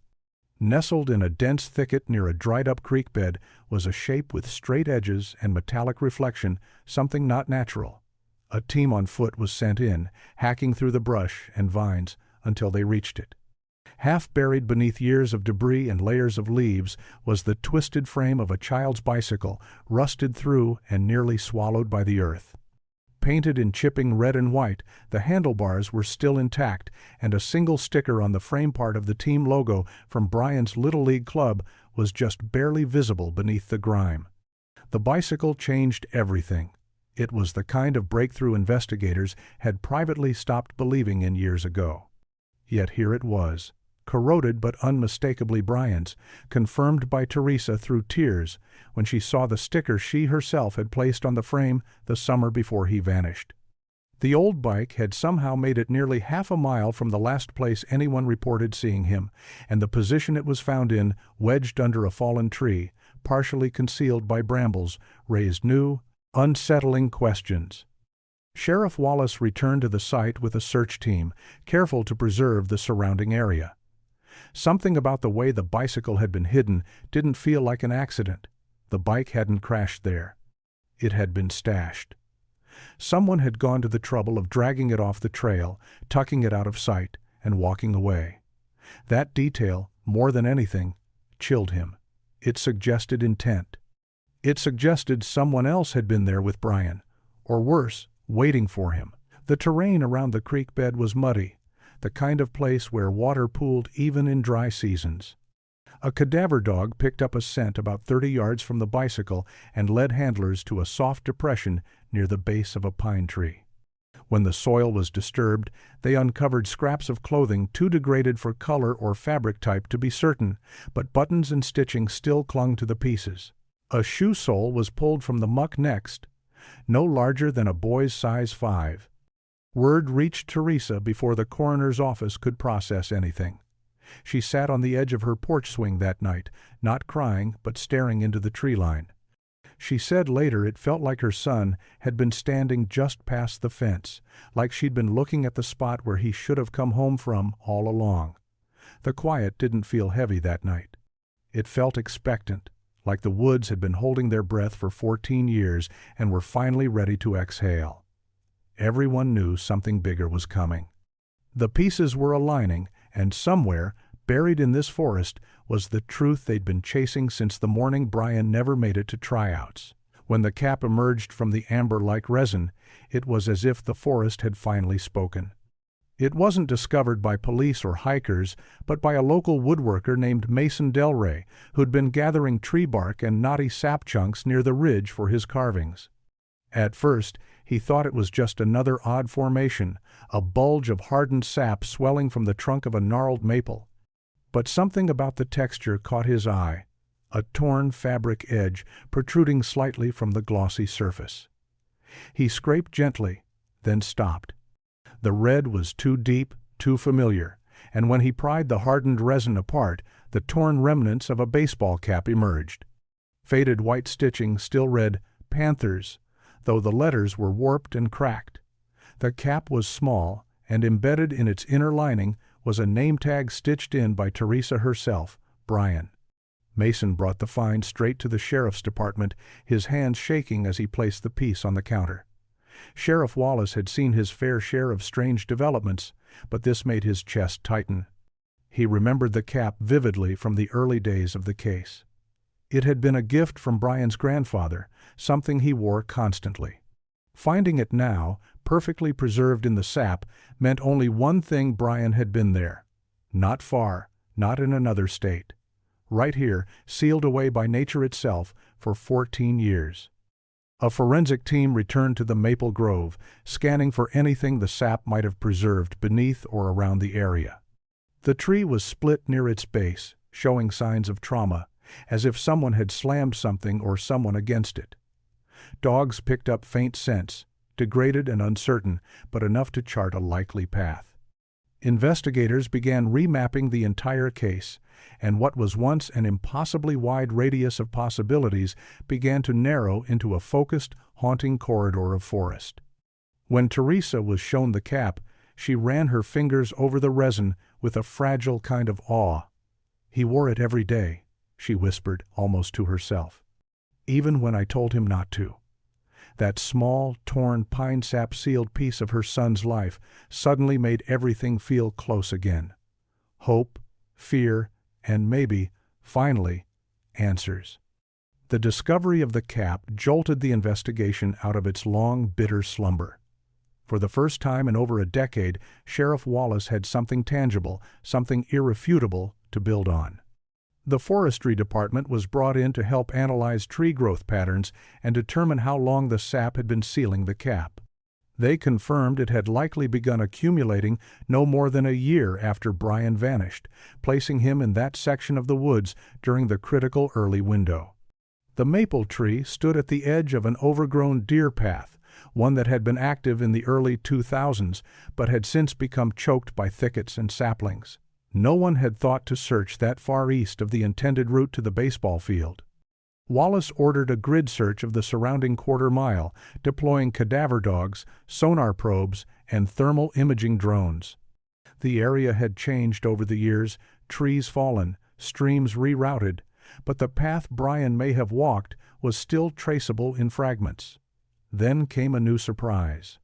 Nestled in a dense thicket near a dried-up creek bed was a shape with straight edges and metallic reflection, something not natural. A team on foot was sent in, hacking through the brush and vines until they reached it. Half buried beneath years of debris and layers of leaves was the twisted frame of a child's bicycle, rusted through and nearly swallowed by the earth. Painted in chipping red and white, the handlebars were still intact, and a single sticker on the frame part of the team logo from Bryan's Little League club was just barely visible beneath the grime. The bicycle changed everything. It was the kind of breakthrough investigators had privately stopped believing in years ago. Yet here it was, corroded but unmistakably Bryan's, confirmed by Teresa through tears when she saw the sticker she herself had placed on the frame the summer before he vanished. The old bike had somehow made it nearly half a mile from the last place anyone reported seeing him, and the position it was found in, wedged under a fallen tree, partially concealed by brambles, raised new, unsettling questions. Sheriff Wallace returned to the site with a search team, careful to preserve the surrounding area. Something about the way the bicycle had been hidden didn't feel like an accident. The bike hadn't crashed there. It had been stashed. Someone had gone to the trouble of dragging it off the trail, tucking it out of sight, and walking away. That detail, more than anything, chilled him. It suggested intent. It suggested someone else had been there with Bryan, or worse, waiting for him. The terrain around the creek bed was muddy, the kind of place where water pooled even in dry seasons. A cadaver dog picked up a scent about 30 yards from the bicycle and led handlers to a soft depression near the base of a pine tree. When the soil was disturbed, they uncovered scraps of clothing too degraded for color or fabric type to be certain, but buttons and stitching still clung to the pieces. A shoe sole was pulled from the muck next, no larger than a boy's size 5. Word reached Teresa before the coroner's office could process anything. She sat on the edge of her porch swing that night, not crying but staring into the tree line. She said later it felt like her son had been standing just past the fence, like she'd been looking at the spot where he should have come home from all along. The quiet didn't feel heavy that night. It felt expectant, like the woods had been holding their breath for 14 years and were finally ready to exhale. Everyone knew something bigger was coming. The pieces were aligning, and somewhere, Buried in this forest was the truth they'd been chasing since the morning Bryan never made it to tryouts. When the cap emerged from the amber-like resin, it was as if the forest had finally spoken. It wasn't discovered by police or hikers, but by a local woodworker named Mason Delray, who'd been gathering tree bark and knotty sap chunks near the ridge for his carvings. At first, he thought it was just another odd formation, a bulge of hardened sap swelling from the trunk of a gnarled maple. But something about the texture caught his eye, a torn fabric edge protruding slightly from the glossy surface. He scraped gently, then stopped. The red was too deep, too familiar, and when he pried the hardened resin apart, the torn remnants of a baseball cap emerged. Faded white stitching still read "Panthers," though the letters were warped and cracked. The cap was small, and embedded in its inner lining was a name tag stitched in by Teresa herself, Bryan. Mason brought the find straight to the sheriff's department, his hands shaking as he placed the piece on the counter. Sheriff Wallace had seen his fair share of strange developments, but this made his chest tighten. He remembered the cap vividly from the early days of the case. It had been a gift from Bryan's grandfather, something he wore constantly. Finding it now, perfectly preserved in the sap, meant only one thing: Bryan had been there. Not far, not in another state. Right here, sealed away by nature itself for 14 years. A forensic team returned to the maple grove, scanning for anything the sap might have preserved beneath or around the area. The tree was split near its base, showing signs of trauma, as if someone had slammed something or someone against it. Dogs picked up faint scents, degraded and uncertain, but enough to chart a likely path. Investigators began remapping the entire case, and what was once an impossibly wide radius of possibilities began to narrow into a focused, haunting corridor of forest. When Teresa was shown the cap, she ran her fingers over the resin with a fragile kind of awe. "He wore it every day," she whispered, almost to herself. "Even when I told him not to." That small, torn, pine-sap-sealed piece of her son's life suddenly made everything feel close again. Hope, fear, and maybe, finally, answers. The discovery of the cap jolted the investigation out of its long, bitter slumber. For the first time in over a decade, Sheriff Wallace had something tangible, something irrefutable to build on. The forestry department was brought in to help analyze tree growth patterns and determine how long the sap had been sealing the cap. They confirmed it had likely begun accumulating no more than a year after Bryan vanished, placing him in that section of the woods during the critical early window. The maple tree stood at the edge of an overgrown deer path, one that had been active in the early 2000s but had since become choked by thickets and saplings. No one had thought to search that far east of the intended route to the baseball field. Wallace ordered a grid search of the surrounding quarter-mile, deploying cadaver dogs, sonar probes, and thermal imaging drones. The area had changed over the years, trees fallen, streams rerouted, but the path Bryan may have walked was still traceable in fragments. Then came a new surprise.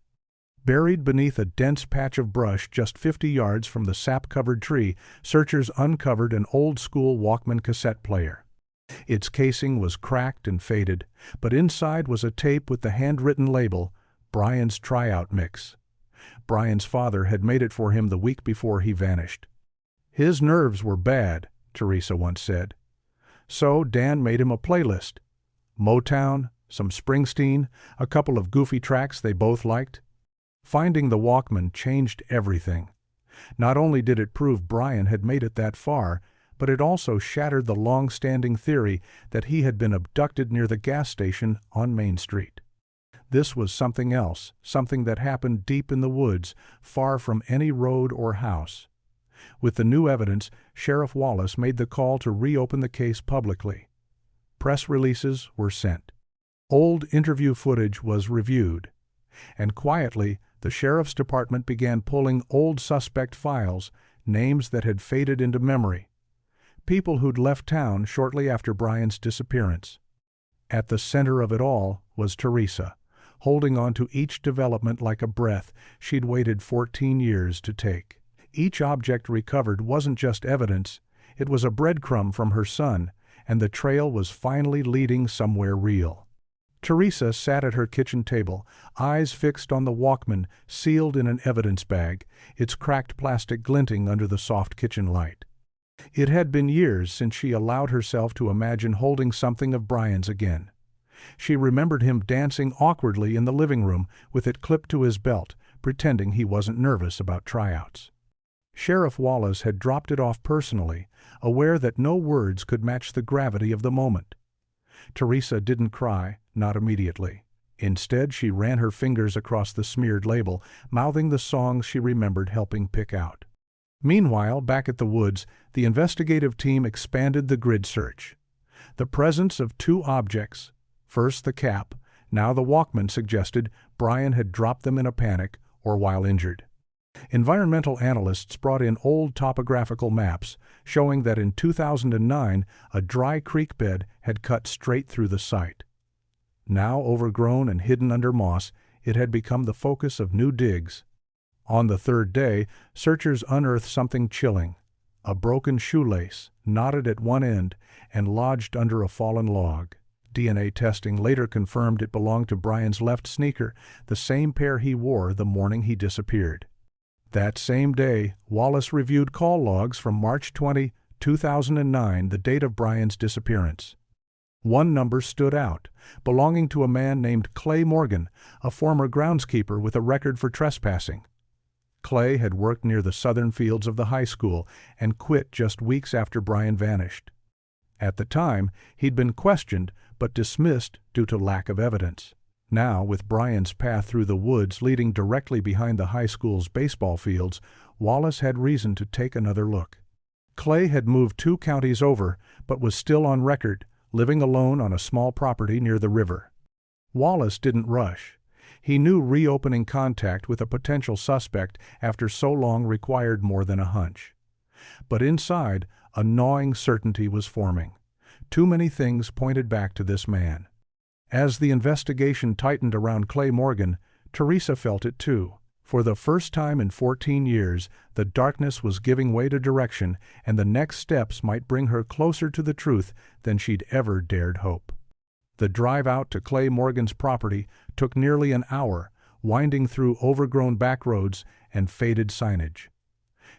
Buried beneath a dense patch of brush just 50 yards from the sap-covered tree, searchers uncovered an old-school Walkman cassette player. Its casing was cracked and faded, but inside was a tape with the handwritten label, "Bryan's Tryout Mix." Bryan's father had made it for him the week before he vanished. "His nerves were bad," Teresa once said. So Dan made him a playlist. Motown, some Springsteen, a couple of goofy tracks they both liked. Finding the Walkman changed everything. Not only did it prove Bryan had made it that far, but it also shattered the long-standing theory that he had been abducted near the gas station on Main Street. This was something else, something that happened deep in the woods, far from any road or house. With the new evidence, Sheriff Wallace made the call to reopen the case publicly. Press releases were sent. Old interview footage was reviewed. And quietly, the sheriff's department began pulling old suspect files, names that had faded into memory. People who'd left town shortly after Bryan's disappearance. At the center of it all was Teresa, holding on to each development like a breath she'd waited 14 years to take. Each object recovered wasn't just evidence, it was a breadcrumb from her son, and the trail was finally leading somewhere real. Teresa sat at her kitchen table, eyes fixed on the Walkman sealed in an evidence bag, its cracked plastic glinting under the soft kitchen light. It had been years since she allowed herself to imagine holding something of Bryan's again. She remembered him dancing awkwardly in the living room with it clipped to his belt, pretending he wasn't nervous about tryouts. Sheriff Wallace had dropped it off personally, aware that no words could match the gravity of the moment. Teresa didn't cry, not immediately. Instead, she ran her fingers across the smeared label, mouthing the songs she remembered helping pick out. Meanwhile, back at the woods, the investigative team expanded the grid search. The presence of two objects, first the cap, now the Walkman, suggested Bryan had dropped them in a panic or while injured. Environmental analysts brought in old topographical maps showing that in 2009 a dry creek bed had cut straight through the site. Now overgrown and hidden under moss, it had become the focus of new digs. On the third day, searchers unearthed something chilling: a broken shoelace, knotted at one end and lodged under a fallen log. DNA testing later confirmed it belonged to Bryan's left sneaker, the same pair he wore the morning he disappeared. That same day, Wallace reviewed call logs from March 20, 2009, the date of Bryan's disappearance. One number stood out, belonging to a man named Clay Morgan, a former groundskeeper with a record for trespassing. Clay had worked near the southern fields of the high school and quit just weeks after Bryan vanished. At the time, he'd been questioned but dismissed due to lack of evidence. Now, with Bryan's path through the woods leading directly behind the high school's baseball fields, Wallace had reason to take another look. Clay had moved 2 counties over, but was still on record, living alone on a small property near the river. Wallace didn't rush. He knew reopening contact with a potential suspect after so long required more than a hunch. But inside, a gnawing certainty was forming. Too many things pointed back to this man. As the investigation tightened around Clay Morgan, Teresa felt it too. For the first time in 14 years, the darkness was giving way to direction, and the next steps might bring her closer to the truth than she'd ever dared hope. The drive out to Clay Morgan's property took nearly an hour, winding through overgrown back roads and faded signage.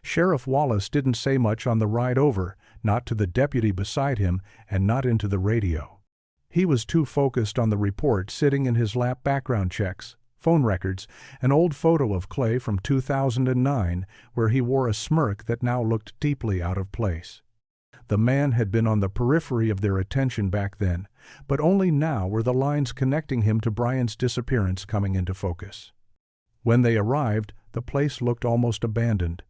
Sheriff Wallace didn't say much on the ride over, not to the deputy beside him and not into the radio. He was too focused on the report sitting in his lap: background checks, phone records, an old photo of Clay from 2009 where he wore a smirk that now looked deeply out of place. The man had been on the periphery of their attention back then, but only now were the lines connecting him to Bryan's disappearance coming into focus. When they arrived, the place looked almost abandoned.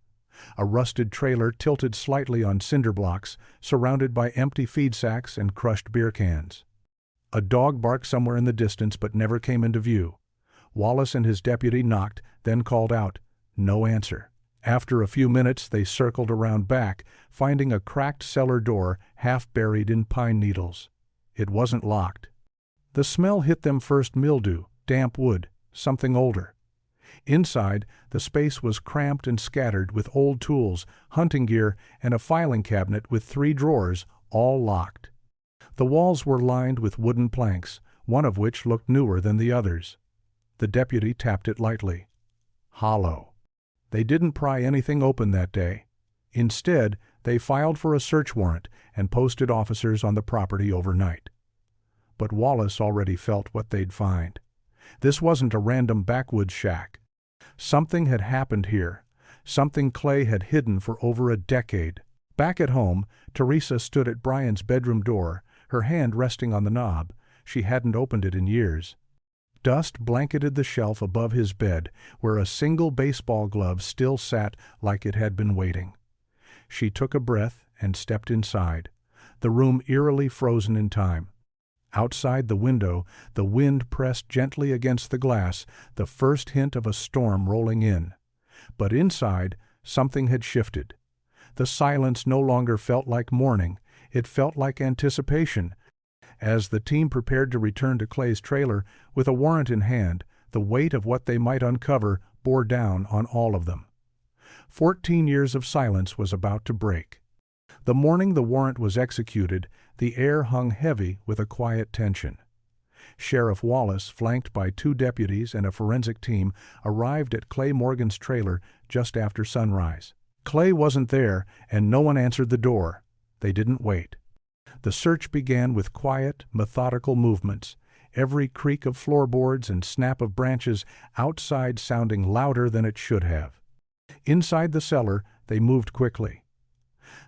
A rusted trailer tilted slightly on cinder blocks, surrounded by empty feed sacks and crushed beer cans. A dog barked somewhere in the distance but never came into view. Wallace and his deputy knocked, then called out. No answer. After a few minutes, they circled around back, finding a cracked cellar door half buried in pine needles. It wasn't locked. The smell hit them first: mildew, damp wood, something older. Inside, the space was cramped and scattered with old tools, hunting gear, and a filing cabinet with 3 drawers, all locked. The walls were lined with wooden planks, one of which looked newer than the others. The deputy tapped it lightly. Hollow. They didn't pry anything open that day. Instead, they filed for a search warrant and posted officers on the property overnight. But Wallace already felt what they'd find. This wasn't a random backwoods shack. Something had happened here, something Clay had hidden for over a decade. Back at home, Teresa stood at Bryan's bedroom door, her hand resting on the knob. She hadn't opened it in years. Dust blanketed the shelf above his bed, where a single baseball glove still sat like it had been waiting. She took a breath and stepped inside, the room eerily frozen in time. Outside the window, the wind pressed gently against the glass, the first hint of a storm rolling in. But inside, something had shifted. The silence no longer felt like mourning, it felt like anticipation. As the team prepared to return to Clay's trailer with a warrant in hand, the weight of what they might uncover bore down on all of them. 14 years of silence was about to break. The morning the warrant was executed, the air hung heavy with a quiet tension. Sheriff Wallace, flanked by 2 deputies and a forensic team, arrived at Clay Morgan's trailer just after sunrise. Clay wasn't there, and no one answered the door. They didn't wait. The search began with quiet, methodical movements, every creak of floorboards and snap of branches outside sounding louder than it should have. Inside the cellar, they moved quickly.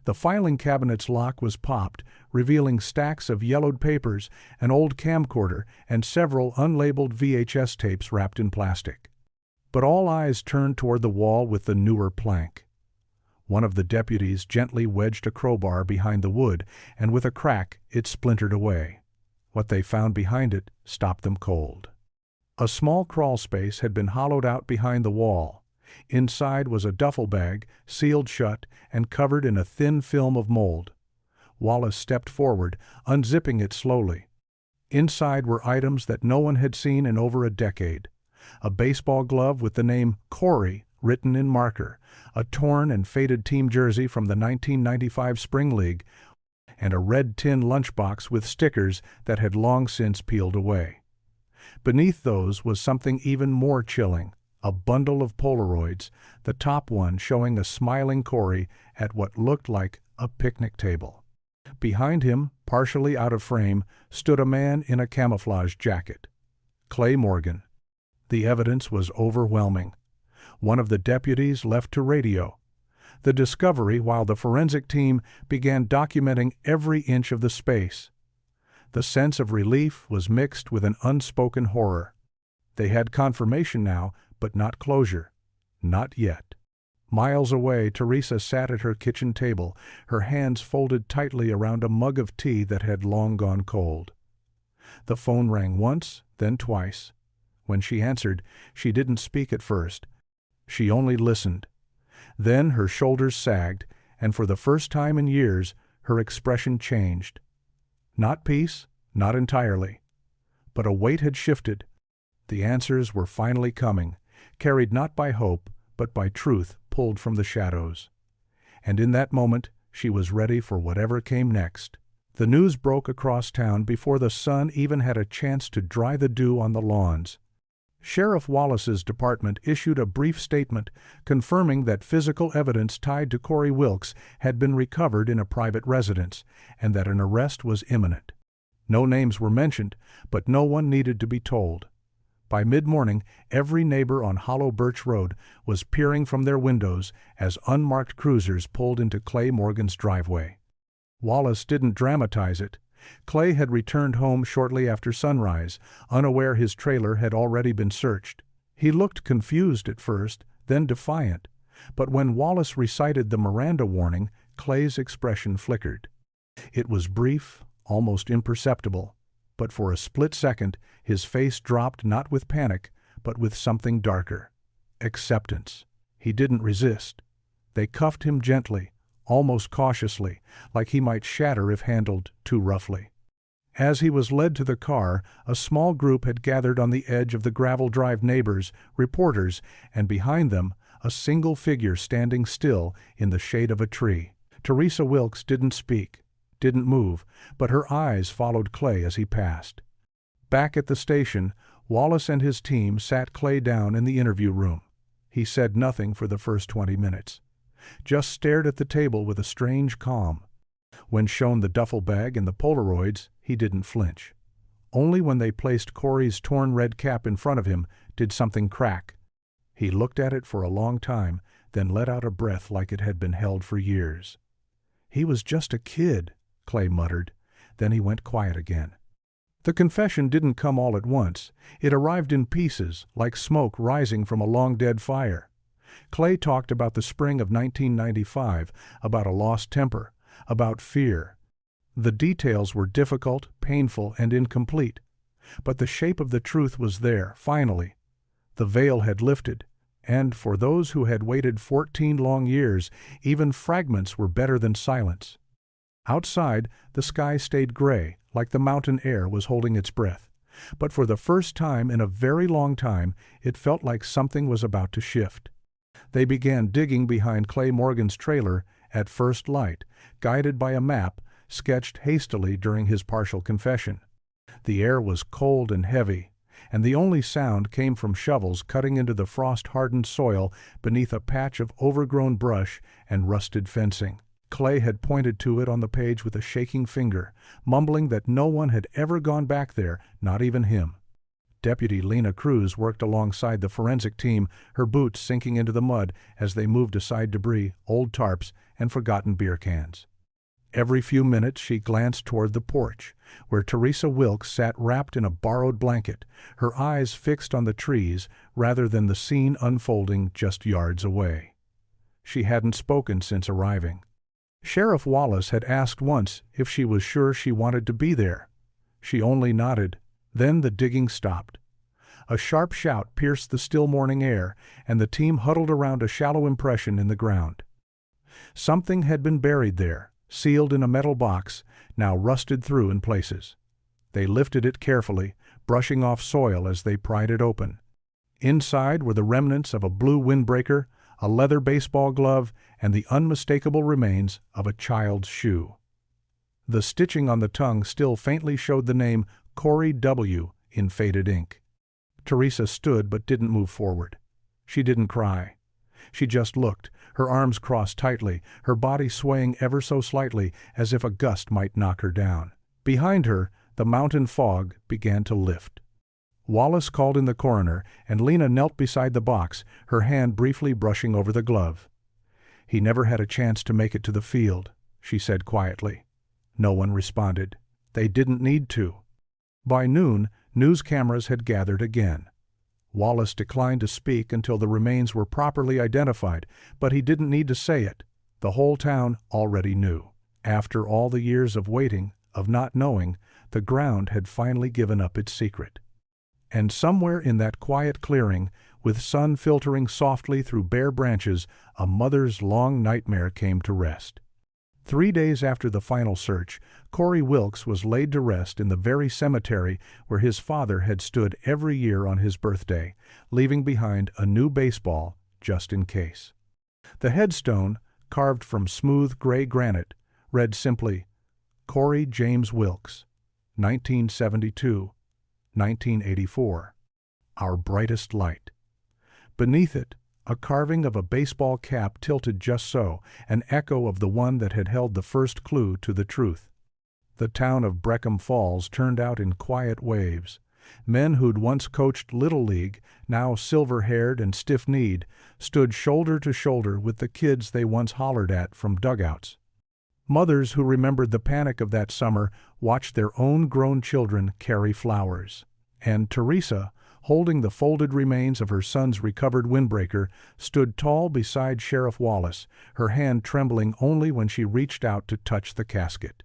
The filing cabinet's lock was popped, revealing stacks of yellowed papers, an old camcorder, and several unlabeled VHS tapes wrapped in plastic. But all eyes turned toward the wall with the newer plank. One of the deputies gently wedged a crowbar behind the wood, and with a crack it splintered away. What they found behind it stopped them cold. A small crawl space had been hollowed out behind the wall. Inside was a duffel bag, sealed shut and covered in a thin film of mold. Wallace stepped forward, unzipping it slowly. Inside were items that no one had seen in over a decade. A baseball glove with the name Corey written in marker, a torn and faded team jersey from the 1995 Spring League, and a red tin lunchbox with stickers that had long since peeled away. Beneath those was something even more chilling. A bundle of Polaroids, the top one showing a smiling Corey at what looked like a picnic table. Behind him, partially out of frame, stood a man in a camouflage jacket. Clay Morgan. The evidence was overwhelming. One of the deputies left to radio the discovery while the forensic team began documenting every inch of the space. The sense of relief was mixed with an unspoken horror. They had confirmation now, but not closure. Not yet. Miles away, Teresa sat at her kitchen table, her hands folded tightly around a mug of tea that had long gone cold. The phone rang once, then twice. When she answered, she didn't speak at first. She only listened. Then her shoulders sagged, and for the first time in years, her expression changed. Not peace, not entirely. But a weight had shifted. The answers were finally coming, carried not by hope, but by truth pulled from the shadows. And in that moment, she was ready for whatever came next. The news broke across town before the sun even had a chance to dry the dew on the lawns. Sheriff Wallace's department issued a brief statement confirming that physical evidence tied to Corey Wilkes had been recovered in a private residence and that an arrest was imminent. No names were mentioned, but no one needed to be told. By mid-morning, every neighbor on Hollow Birch Road was peering from their windows as unmarked cruisers pulled into Clay Morgan's driveway. Wallace didn't dramatize it. Clay had returned home shortly after sunrise, unaware his trailer had already been searched. He looked confused at first, then defiant. But when Wallace recited the Miranda warning, Clay's expression flickered. It was brief, almost imperceptible. But for a split second, his face dropped not with panic, but with something darker. Acceptance. He didn't resist. They cuffed him gently, almost cautiously, like he might shatter if handled too roughly. As he was led to the car, a small group had gathered on the edge of the gravel drive, neighbors, reporters, and behind them, a single figure standing still in the shade of a tree. Teresa Wilkes didn't speak, didn't move, but her eyes followed Clay as he passed. Back at the station, Wallace and his team sat Clay down in the interview room. He said nothing for the first 20 minutes. Just stared at the table with a strange calm. When shown the duffel bag and the Polaroids, he didn't flinch. Only when they placed Corey's torn red cap in front of him did something crack. He looked at it for a long time, then let out a breath like it had been held for years. "He was just a kid," Clay muttered. Then he went quiet again. The confession didn't come all at once. It arrived in pieces, like smoke rising from a long-dead fire. Clay talked about the spring of 1995, about a lost temper, about fear. The details were difficult, painful, and incomplete. But the shape of the truth was there, finally. The veil had lifted, and for those who had waited 14 long years, even fragments were better than silence. Outside, the sky stayed gray, like the mountain air was holding its breath. But for the first time in a very long time, it felt like something was about to shift. They began digging behind Clay Morgan's trailer at first light, guided by a map sketched hastily during his partial confession. The air was cold and heavy, and the only sound came from shovels cutting into the frost-hardened soil beneath a patch of overgrown brush and rusted fencing. Clay had pointed to it on the page with a shaking finger, mumbling that no one had ever gone back there, not even him. Deputy Lena Cruz worked alongside the forensic team, her boots sinking into the mud as they moved aside debris, old tarps, and forgotten beer cans. Every few minutes she glanced toward the porch, where Teresa Wilkes sat wrapped in a borrowed blanket, her eyes fixed on the trees rather than the scene unfolding just yards away. She hadn't spoken since arriving. Sheriff Wallace had asked once if she was sure she wanted to be there. She only nodded. Then the digging stopped. A sharp shout pierced the still morning air, and the team huddled around a shallow impression in the ground. Something had been buried there, sealed in a metal box, now rusted through in places. They lifted it carefully, brushing off soil as they pried it open. Inside were the remnants of a blue windbreaker, a leather baseball glove, and the unmistakable remains of a child's shoe. The stitching on the tongue still faintly showed the name Corey W. in faded ink. Teresa stood but didn't move forward. She didn't cry. She just looked, her arms crossed tightly, her body swaying ever so slightly as if a gust might knock her down. Behind her, the mountain fog began to lift. Wallace called in the coroner, and Lena knelt beside the box, her hand briefly brushing over the glove. "He never had a chance to make it to the field," she said quietly. No one responded. They didn't need to. By noon, news cameras had gathered again. Wallace declined to speak until the remains were properly identified, but he didn't need to say it. The whole town already knew. After all the years of waiting, of not knowing, the ground had finally given up its secret. And somewhere in that quiet clearing, with sun filtering softly through bare branches, a mother's long nightmare came to rest. 3 days after the final search, Corey Wilkes was laid to rest in the very cemetery where his father had stood every year on his birthday, leaving behind a new baseball just in case. The headstone, carved from smooth gray granite, read simply, Corey James Wilkes, 1972-1984, our brightest light. Beneath it, a carving of a baseball cap tilted just so, an echo of the one that had held the first clue to the truth. The town of Breckham Falls turned out in quiet waves. Men who'd once coached Little League, now silver-haired and stiff-kneed, stood shoulder to shoulder with the kids they once hollered at from dugouts. Mothers who remembered the panic of that summer watched their own grown children carry flowers. And Teresa, holding the folded remains of her son's recovered windbreaker, stood tall beside Sheriff Wallace, her hand trembling only when she reached out to touch the casket.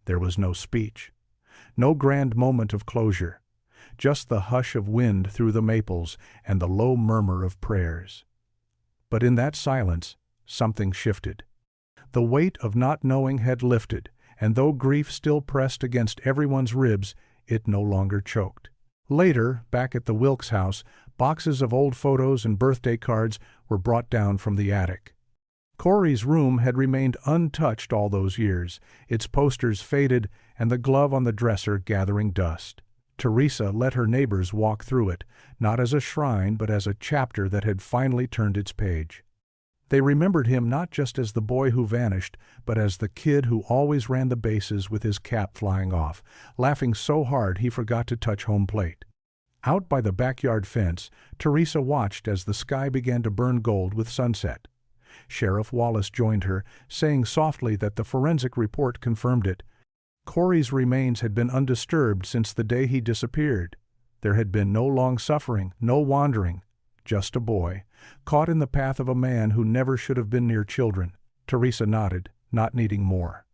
There was no speech, no grand moment of closure, just the hush of wind through the maples and the low murmur of prayers. But in that silence, something shifted. The weight of not knowing had lifted, and though grief still pressed against everyone's ribs, it no longer choked. Later, back at the Wilkes house, boxes of old photos and birthday cards were brought down from the attic. Corey's room had remained untouched all those years, its posters faded and the glove on the dresser gathering dust. Teresa let her neighbors walk through it, not as a shrine but as a chapter that had finally turned its page. They remembered him not just as the boy who vanished, but as the kid who always ran the bases with his cap flying off, laughing so hard he forgot to touch home plate. Out by the backyard fence, Teresa watched as the sky began to burn gold with sunset. Sheriff Wallace joined her, saying softly that the forensic report confirmed it. Corey's remains had been undisturbed since the day he disappeared. There had been no long suffering, no wandering, just a boy, caught in the path of a man who never should have been near children. Teresa nodded, not needing more.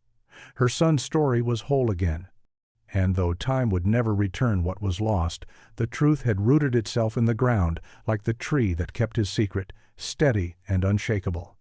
Her son's story was whole again. And though time would never return what was lost, the truth had rooted itself in the ground like the tree that kept his secret, steady and unshakable.